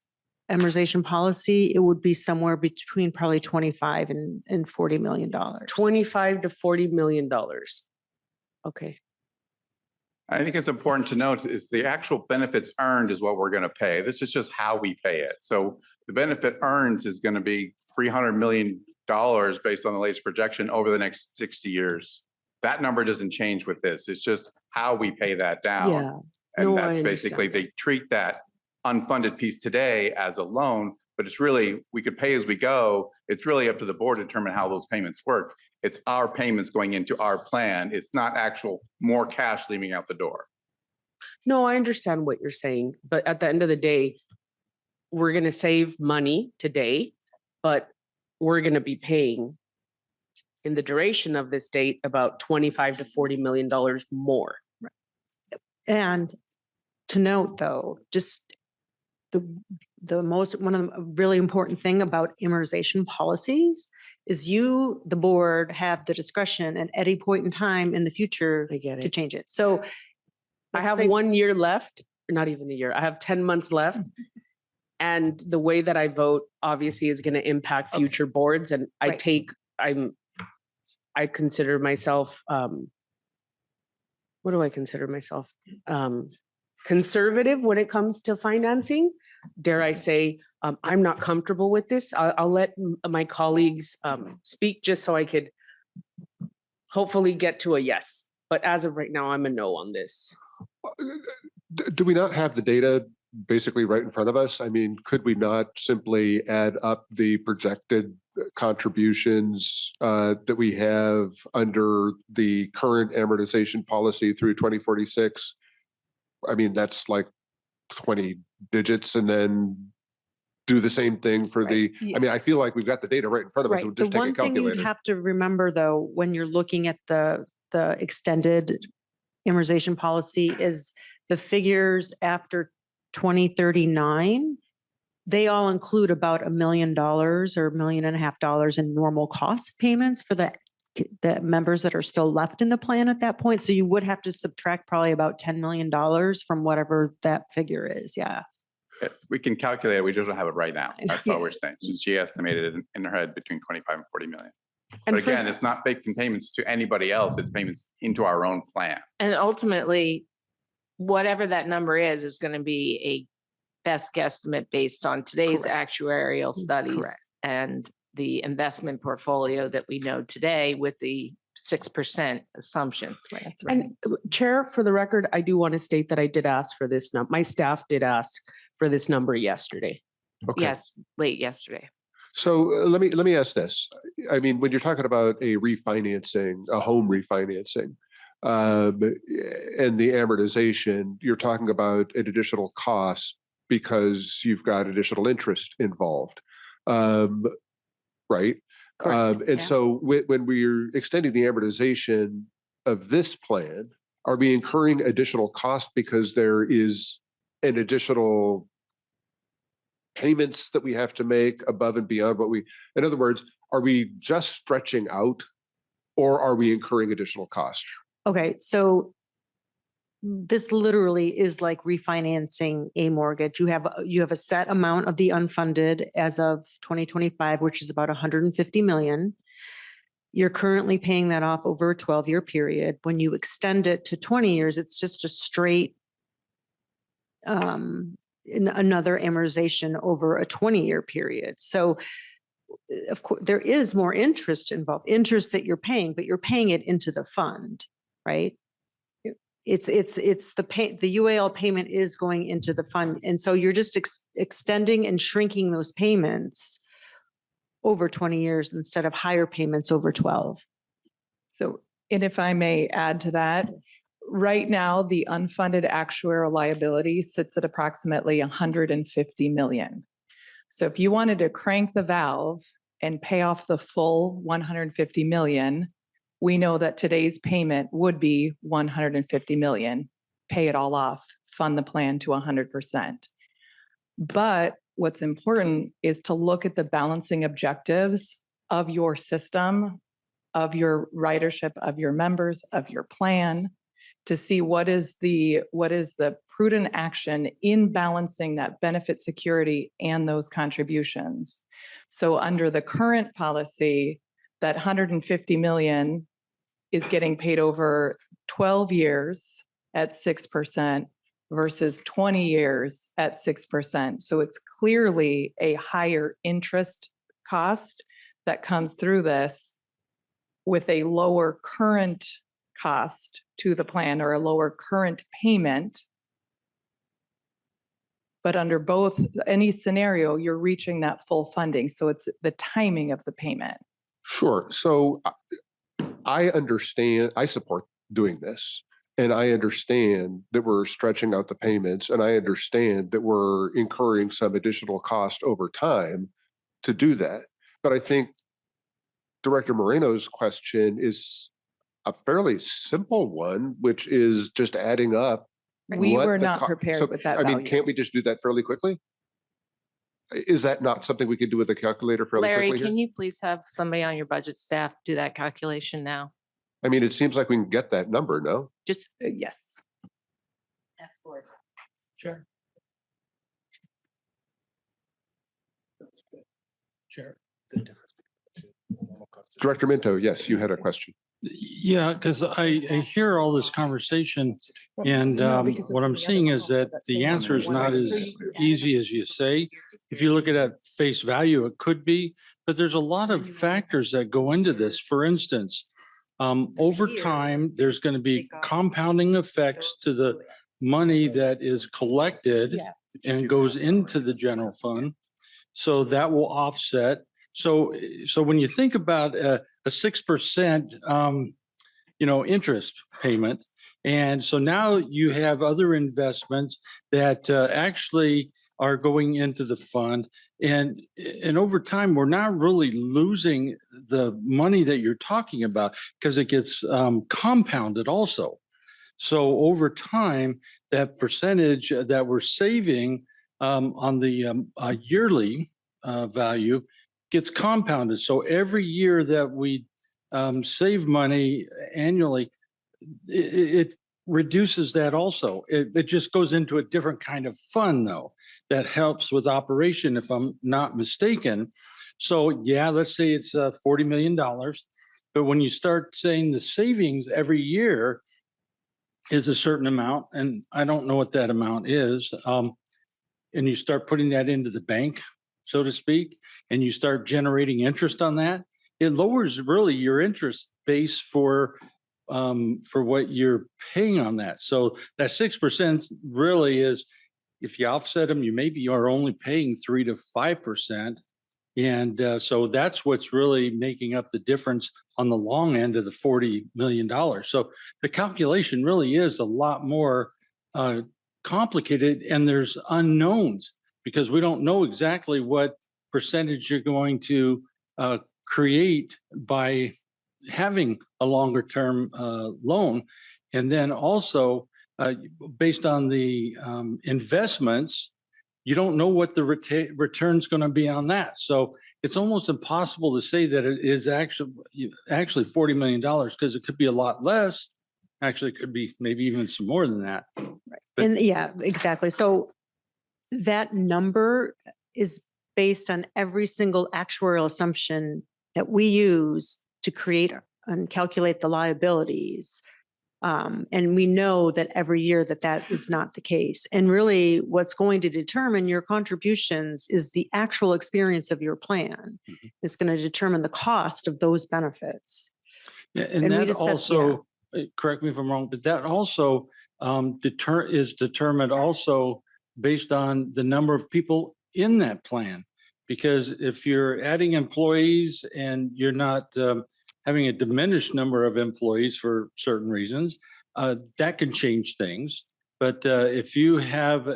amortization policy, it would be somewhere between probably 25 and $40 million. 25 to $40 million. Okay. I think it's important to note is the actual benefits earned is what we're going to pay. This is just how we pay it. So the benefit earned is going to be $300 million based on the latest projection over the next 60 years. That number doesn't change with this. It's just how we pay that down. Yeah. And No, I that's basically, understand. they treat that unfunded piece today as a loan, but it's really, we could pay as we go. It's really up to the board to determine how those payments work. It's our payments going into our plan. It's not actual more cash leaving out the door. No, I understand what you're saying, but at the end of the day, we're going to save money today, but we're going to be paying in the duration of this date about $25 to $40 million more. And to note though, just one of the really important thing about amortization policies is the board, have the discretion at any point in time in the future to change it. So I have 1 year left, or not even a year. I have 10 months left. And the way that I vote obviously is going to impact future boards. And I consider myself, what do I consider myself? Conservative when it comes to financing. Dare I say, I'm not comfortable with this. I'll let my colleagues speak just so I could hopefully get to a yes. But as of right now, I'm a no on this. Do we not have the data basically right in front of us? I mean, could we not simply add up the projected contributions that we have under the current amortization policy through 2046? I mean, that's like 20 digits and then do the same thing for the, I mean, I feel like we've got the data right in front of us. Right. We'll The just take a one thing you calculator. have to remember, though, when you're looking at the extended amortization policy is the figures after 2039. They all include about $1 million or $1.5 million in normal cost payments for the members that are still left in the plan at that point. So you would have to subtract probably about $10 million from whatever that figure is. Yeah. We can calculate it. We just don't have it right now. That's all we're saying. She estimated it in her head between 25 and 40 million. And But for- again, it's not making payments to anybody else. It's payments into our own plan. And ultimately, whatever that number is going to be a best guesstimate based on today's actuarial studies and the investment portfolio that we know today with the 6% assumption. And Chair, for the record, I do want to state that I did ask for this number. My staff did ask for this number yesterday. Okay. Yes, late yesterday. So let me ask this. I mean, when you're talking about a refinancing, a home refinancing, and the amortization, you're talking about an additional cost because you've got additional interest involved, right? And so when we're extending the amortization of this plan, are we incurring additional cost because there is an additional payments that we have to make above and beyond what we, in other words, are we just stretching out or are we incurring additional cost? Okay, so this literally is like refinancing a mortgage. You have a set amount of the unfunded as of 2025, which is about 150 million. You're currently paying that off over a 12-year period. When you extend it to 20 years, it's just a straight another amortization over a 20-year period. So of course, there is more interest involved, interest that you're paying, but you're paying it into the fund, right? It's the UAL payment is going into the fund. And so you're just extending and shrinking those payments over 20 years instead of higher payments over 12. So, and if I may add to that, right now, the unfunded actuarial liability sits at approximately 150 million. So if you wanted to crank the valve and pay off the full 150 million, we know that today's payment would be 150 million. Pay it all off, fund the plan to 100%. But what's important is to look at the balancing objectives of your system, of your ridership, of your members, of your plan, to see what is the prudent action in balancing that benefit security and those contributions. So under the current policy, that 150 million is getting paid over 12 years at 6% versus 20 years at 6%. So it's clearly a higher interest cost that comes through this with a lower current cost to the plan or a lower current payment. But under both, any scenario, you're reaching that full funding. So it's the timing of the payment. Sure. So I understand, I support doing this. And I understand that we're stretching out the payments, and I understand that we're incurring some additional cost over time to do that. But I think Director Moreno's question is a fairly simple one, which is just adding up. We what were the not prepared with that I mean, value. can't we just do that fairly quickly? Is that not something we can do with a calculator fairly Larry, quickly? can Here? you please have somebody on your budget staff do that calculation now? I mean, it seems like we can get that number, no? Just yes. Ask for it. Sure. Sure. Director Minto, yes, you had a question. Yeah, because I hear all this conversation and what I'm seeing is that the answer is not as easy as you say. If you look at it at face value, it could be, but there's a lot of factors that go into this. For instance, over time, there's going to be compounding effects to the money that is collected and goes into the general fund. So that will offset. So when you think about a 6%, interest payment. And so now you have other investments that actually are going into the fund. And over time, we're not really losing the money that you're talking about because it gets compounded also. So over time, that percentage that we're saving on the yearly value gets compounded. So every year that we save money annually, it reduces that also. It just goes into a different kind of fund though, that helps with operation if I'm not mistaken. So yeah, let's say it's $40 million, but when you start saying the savings every year is a certain amount, and I don't know what that amount is, and you start putting that into the bank, so to speak, and you start generating interest on that, it lowers really your interest base for what you're paying on that. So that 6% really is, if you offset them, you maybe are only paying 3 to 5%. And so that's what's really making up the difference on the long end of the $40 million. So the calculation really is a lot more complicated, and there's unknowns because we don't know exactly what percentage you're going to create by having a longer term loan. And then also based on the investments, you don't know what the return's going to be on that. So it's almost impossible to say that it is actually $40 million because it could be a lot less. Actually, it could be maybe even some more than that. Right. And yeah, exactly. So that number is based on every single actuarial assumption that we use to create and calculate the liabilities. And we know that every year that is not the case. And really what's going to determine your contributions is the actual experience of your plan. It's going to determine the cost of those benefits. Yeah, and that also, correct me if I'm wrong, but that also is determined also based on the number of people in that plan. Because if you're adding employees and you're not having a diminished number of employees for certain reasons, that can change things. But if you have,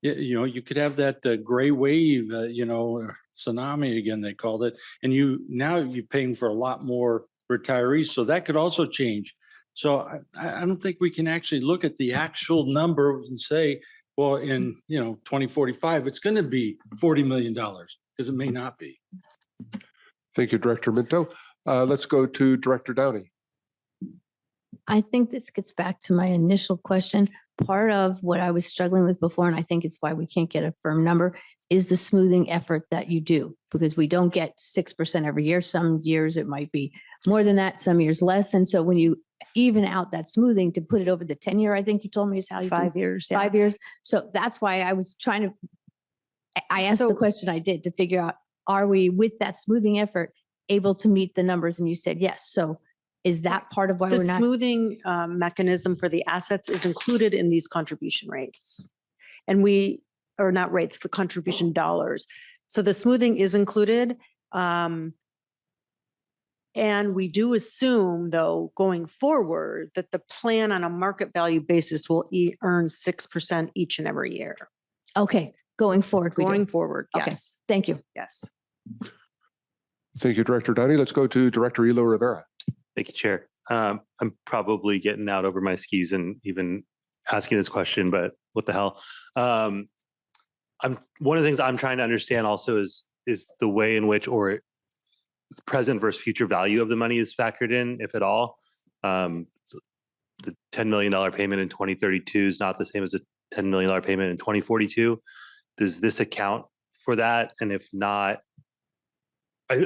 you could have that gray wave, or tsunami again, they called it, and now you're paying for a lot more retirees. So that could also change. So I don't think we can actually look at the actual numbers and say, well, in 2045, it's going to be $40 million because it may not be. Thank you, Director Minto. Let's go to Director Downey. I think this gets back to my initial question. Part of what I was struggling with before, and I think it's why we can't get a firm number, is the smoothing effort that you do, because we don't get 6% every year. Some years it might be more than that, some years less. And so when you even out that smoothing to put it over the 10-year, I think you told me is how you 5 years. 5 years. So that's why I was trying to, I asked the question I did to figure out, are we with that smoothing effort able to meet the numbers? And you said yes. So is that part of why the we're not? smoothing mechanism for the assets is included in these contribution rates. And not rates, the contribution dollars. So the smoothing is included. And we do assume, though, going forward, that the plan on a market value basis will earn 6% each and every year. Okay, going forward. Going forward, Okay. yes. Thank you. Yes. Thank you, Director Downey. Let's go to Director Elo Rivera. Thank you, Chair. I'm probably getting out over my skis and even asking this question, but what the hell? One of the things I'm trying to understand also is the way in which, or present versus future value of the money is factored in, if at all. The $10 million payment in 2032 is not the same as a $10 million payment in 2042. Does this account for that? And if not,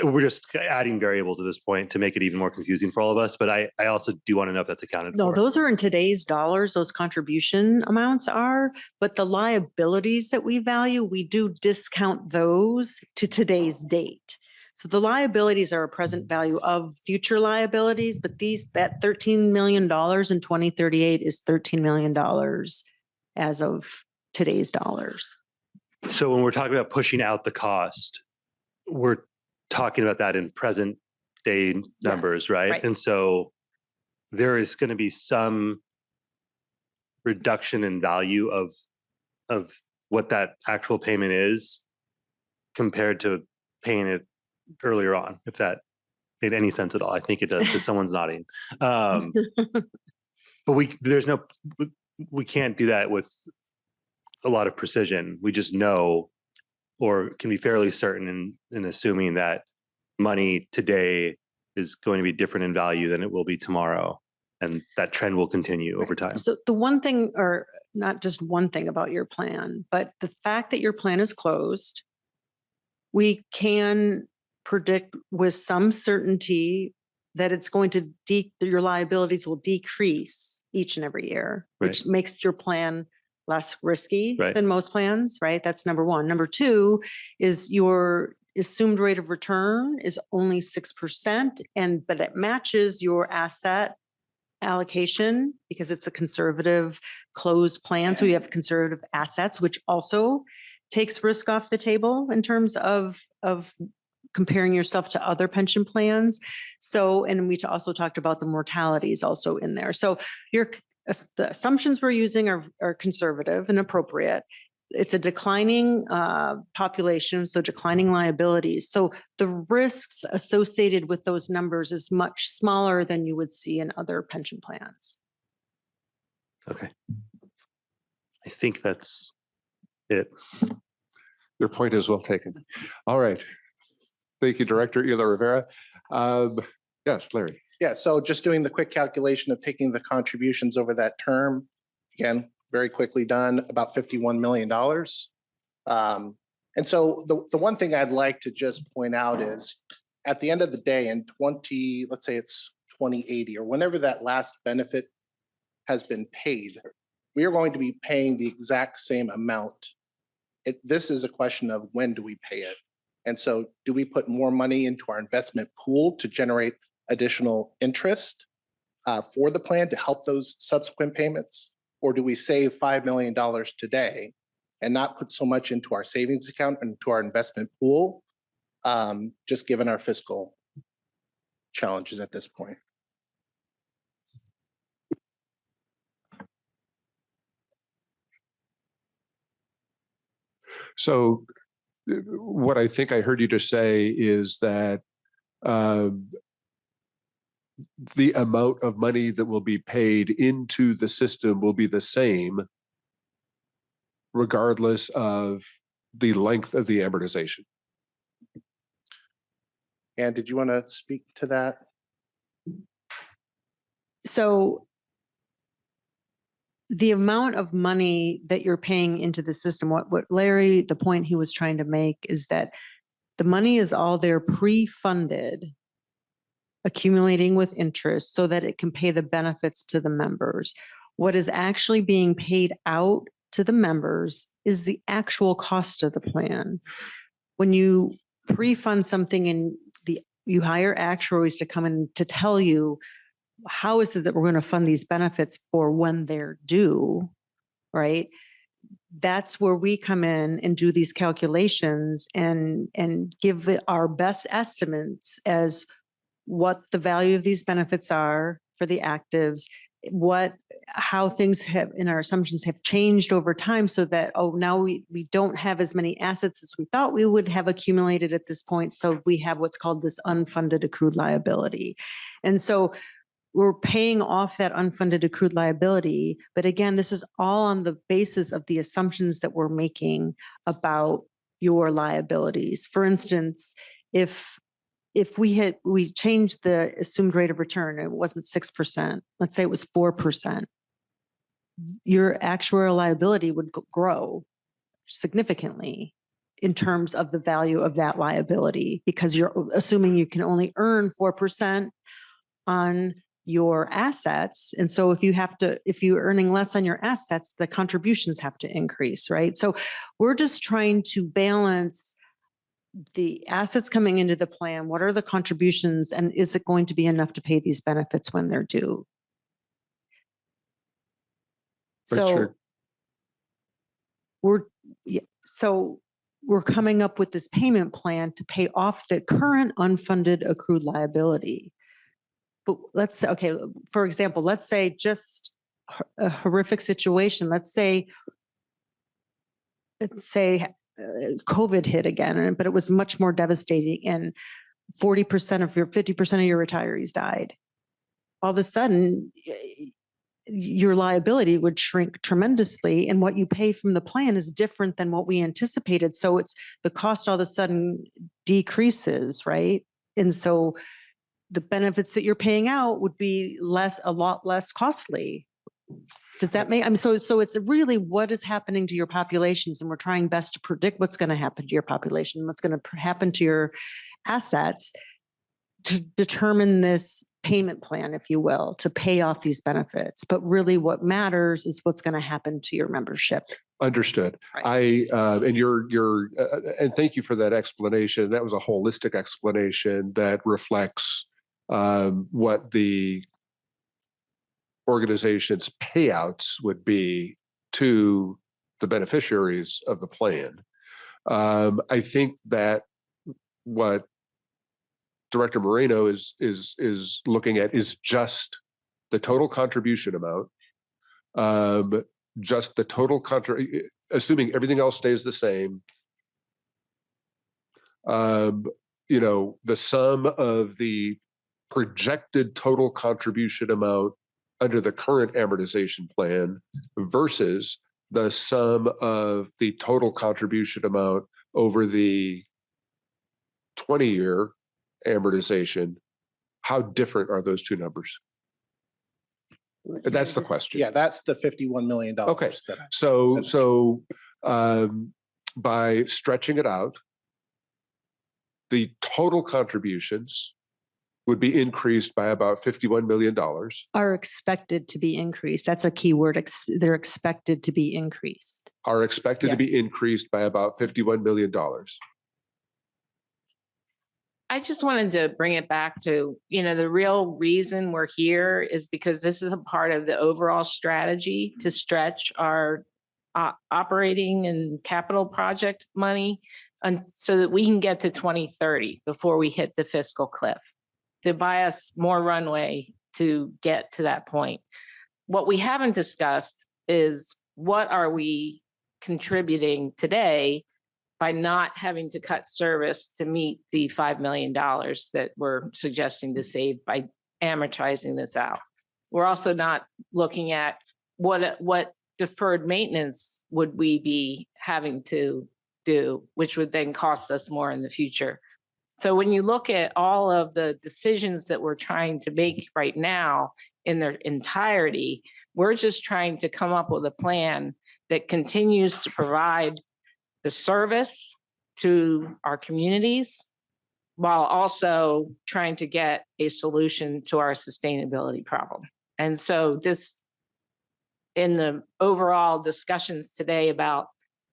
we're just adding variables at this point to make it even more confusing for all of us. But I also do want to know if that's accounted for. No, those are in today's dollars, those contribution amounts are, but the liabilities that we value, we do discount those to today's date. So the liabilities are a present value of future liabilities, but that $13 million in 2038 is $13 million as of today's dollars. So when we're talking about pushing out the cost, we're talking about that in present day numbers, right? Right. And so there is going to be some reduction in value of what that actual payment is compared to paying it earlier on, if that made any sense at all. I think it does because someone's nodding. But we can't do that with a lot of precision. We just know, or can be fairly certain in assuming that money today is going to be different in value than it will be tomorrow. And that trend will continue over time. So the one thing, or not just one thing about your plan, but the fact that your plan is closed, we can predict with some certainty that it's going to, your liabilities will decrease each and every year, which makes your plan less risky than most plans, right? That's number one. Number two is your assumed rate of return is only 6%, but it matches your asset allocation because it's a conservative closed plan. So you have conservative assets, which also takes risk off the table in terms of comparing yourself to other pension plans. So, and we also talked about the mortalities also in there. So the assumptions we're using are conservative and appropriate. It's a declining population, so declining liabilities. So the risks associated with those numbers is much smaller than you would see in other pension plans. Okay. I think that's it. Your point is well taken. All right. Thank you, Director Ela Rivera. Yes, Larry. Yeah, so just doing the quick calculation of taking the contributions over that term, again, very quickly done, about $51 million. And so the one thing I'd like to just point out is at the end of the day in let's say it's 2080 or whenever that last benefit has been paid, we are going to be paying the exact same amount. This is a question of when do we pay it? And so do we put more money into our investment pool to generate additional interest for the plan to help those subsequent payments? Or do we save $5 million today and not put so much into our savings account and into our investment pool, just given our fiscal challenges at this point? So what I think I heard you just say is that the amount of money that will be paid into the system will be the same regardless of the length of the amortization. And did you want to speak to that? So the amount of money that you're paying into the system, what Larry, the point he was trying to make is that the money is all there pre-funded, accumulating with interest so that it can pay the benefits to the members. What is actually being paid out to the members is the actual cost of the plan. When you pre-fund something and you hire actuaries to come in to tell you how is it that we're going to fund these benefits for when they're due, right? That's where we come in and do these calculations and give it our best estimates as what the value of these benefits are for the actives, how things have in our assumptions have changed over time so that, now we don't have as many assets as we thought we would have accumulated at this point. So we have what's called this unfunded accrued liability. And so we're paying off that unfunded accrued liability. But again, this is all on the basis of the assumptions that we're making about your liabilities. For instance, if we changed the assumed rate of return, it wasn't 6%, let's say it was 4%, your actuarial liability would grow significantly in terms of the value of that liability because you're assuming you can only earn 4% on your assets. And so if you're earning less on your assets, the contributions have to increase, right? So we're just trying to balance the assets coming into the plan. What are the contributions and is it going to be enough to pay these benefits when they're due? So we're coming up with this payment plan to pay off the current unfunded accrued liability. But let's say, okay, for example, let's say just a horrific situation. Let's say COVID hit again, but it was much more devastating and 40% of your 50% of your retirees died. All of a sudden, your liability would shrink tremendously, and what you pay from the plan is different than what we anticipated. So it's the cost all of a sudden decreases, right? And so the benefits that you're paying out would be a lot less costly. Does that make, so it's really what is happening to your populations, and we're trying best to predict what's going to happen to your population, what's going to happen to your assets to determine this payment plan, if you will, to pay off these benefits. But really what matters is what's going to happen to your membership. Understood. Right. And thank you for that explanation. That was a holistic explanation that reflects what the organization's payouts would be to the beneficiaries of the plan. I think that what Director Moreno is looking at is just the total contribution amount, just the total assuming everything else stays the same. The sum of the projected total contribution amount under the current amortization plan versus the sum of the total contribution amount over the 20-year amortization. How different are those two numbers? That's the question. Yeah, that's the $51 million. Okay, so by stretching it out, the total contributions would be increased by about $51 million. Are expected to be increased. That's a key word. They're expected to be increased. Are expected to be increased by about $51 million. I just wanted to bring it back to, the real reason we're here is because this is a part of the overall strategy to stretch our operating and capital project money so that we can get to 2030 before we hit the fiscal cliff, to buy us more runway to get to that point. What we haven't discussed is what are we contributing today by not having to cut service to meet the $5 million that we're suggesting to save by amortizing this out. We're also not looking at what deferred maintenance would we be having to do, which would then cost us more in the future. So when you look at all of the decisions that we're trying to make right now in their entirety, we're just trying to come up with a plan that continues to provide the service to our communities while also trying to get a solution to our sustainability problem. And so this, in the overall discussions today about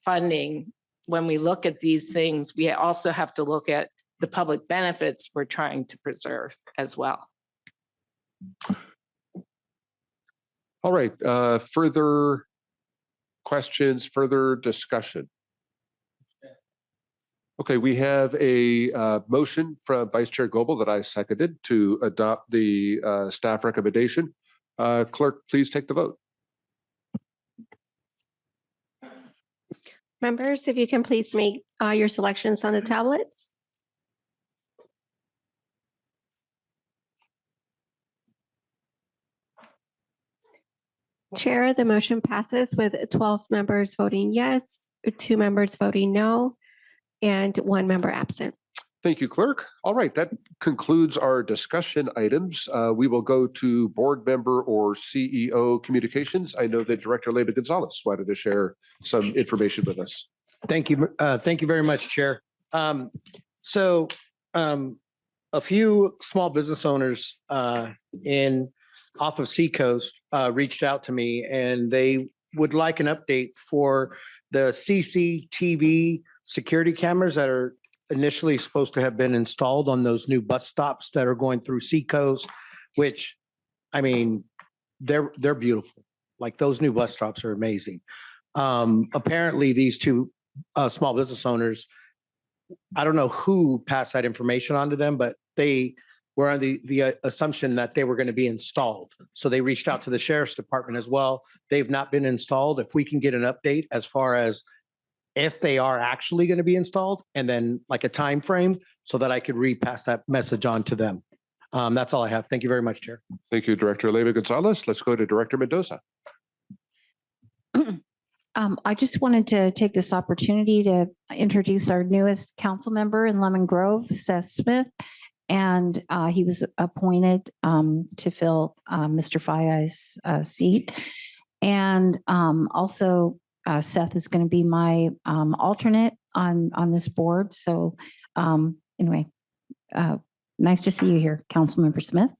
funding, when we look at these things, we also have to look at the public benefits we're trying to preserve as well. All right, further questions, further discussion? Okay, we have a motion from Vice Chair Goebel that I seconded to adopt the staff recommendation. Clerk, please take the vote. Members, if you can please make your selections on the tablets. Chair, the motion passes with 12 members voting yes, 2 members voting no, and 1 member absent. Thank you, Clerk. All right, that concludes our discussion items. We will go to board member or CEO communications. I know that Director Leyva Gonzalez wanted to share some information with us. Thank you. Thank you very much, Chair. A few small business owners off of Seacoast reached out to me, and they would like an update for the CCTV security cameras that are initially supposed to have been installed on those new bus stops that are going through Seacoast, which, I mean, they're beautiful. Like, those new bus stops are amazing. Apparently these two small business owners, I don't know who passed that information on to them, but they we're on the assumption that they were going to be installed. So they reached out to the sheriff's department as well. They've not been installed. If we can get an update as far as if they are actually going to be installed, and then like a time frame so that I could repass that message on to them. That's all I have. Thank you very much, Chair. Thank you, Director Leyva Gonzalez. Let's go to Director Mendoza. I just wanted to take this opportunity to introduce our newest council member in Lemon Grove, Seth Smith. And he was appointed to fill Mr. Faya's seat. And also Seth is going to be my alternate on this board. So anyway, nice to see you here, Councilmember Smith.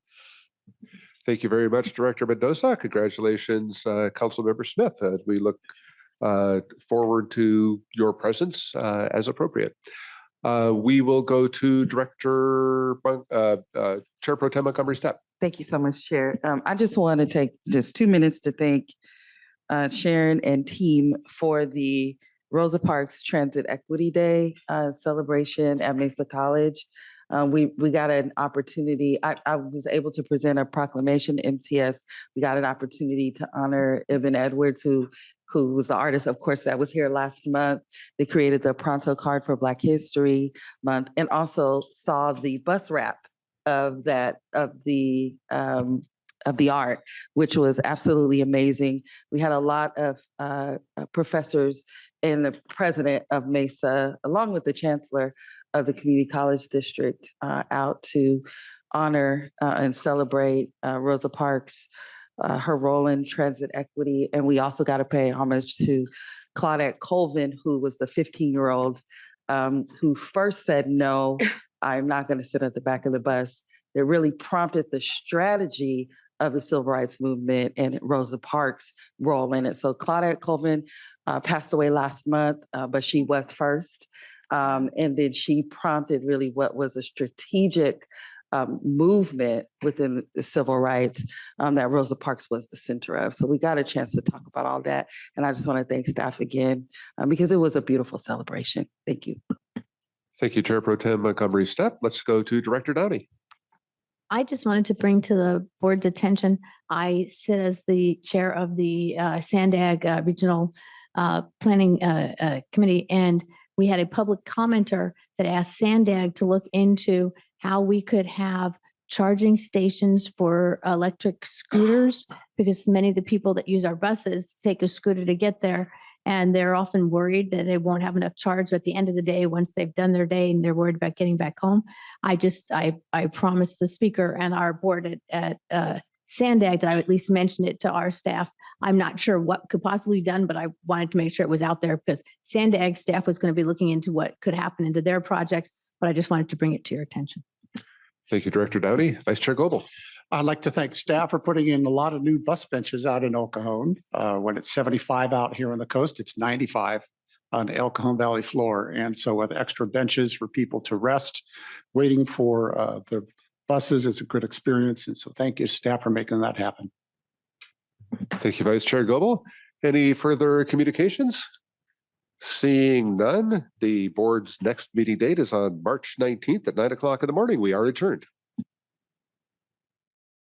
Thank you very much, Director Mendoza. Congratulations, Councilmember Smith. We look forward to your presence as appropriate. We will go to Director Chair Pro Tem Montgomery Stepp. Thank you so much, Chair. I just want to take just 2 minutes to thank Cheiron and team for the Rosa Parks Transit Equity Day celebration at Mesa College. We got an opportunity. I was able to present a proclamation to MTS. We got an opportunity to honor Evan Edwards, who was the artist, of course, that was here last month. They created the Pronto card for Black History Month, and also saw the bus wrap of the art, which was absolutely amazing. We had a lot of professors and the president of Mesa, along with the chancellor of the community college district, out to honor and celebrate Rosa Parks, her role in transit equity. And we also got to pay homage to Claudette Colvin, who was the 15-year-old who first said, no, I'm not going to sit at the back of the bus. That really prompted the strategy of the civil rights movement and Rosa Parks' role in it. So Claudette Colvin passed away last month, but she was first. And then she prompted really what was a strategic movement within the civil rights that Rosa Parks was the center of. So we got a chance to talk about all that. And I just want to thank staff again because it was a beautiful celebration. Thank you. Thank you, Chair Pro Tem Montgomery Stepp. Let's go to Director Downey. I just wanted to bring to the board's attention, I sit as the chair of the Sandag Regional Planning Committee, and we had a public commenter that asked Sandag to look into how we could have charging stations for electric scooters, because many of the people that use our buses take a scooter to get there. And they're often worried that they won't have enough charge at the end of the day once they've done their day, and they're worried about getting back home. I promised the speaker and our board at Sandag that I would at least mention it to our staff. I'm not sure what could possibly be done, but I wanted to make sure it was out there because Sandag staff was going to be looking into what could happen into their projects, but I just wanted to bring it to your attention. Thank you, Director Downey. Vice Chair Goebel. I'd like to thank staff for putting in a lot of new bus benches out in El Cajon. When it's 75 out here on the coast, it's 95 on the El Cajon Valley floor. And so with extra benches for people to rest, waiting for the buses, it's a good experience. And so thank you, staff, for making that happen. Thank you, Vice Chair Goebel. Any further communications? Seeing none, the board's next meeting date is on March 19th at 9 o'clock in the morning. We are adjourned.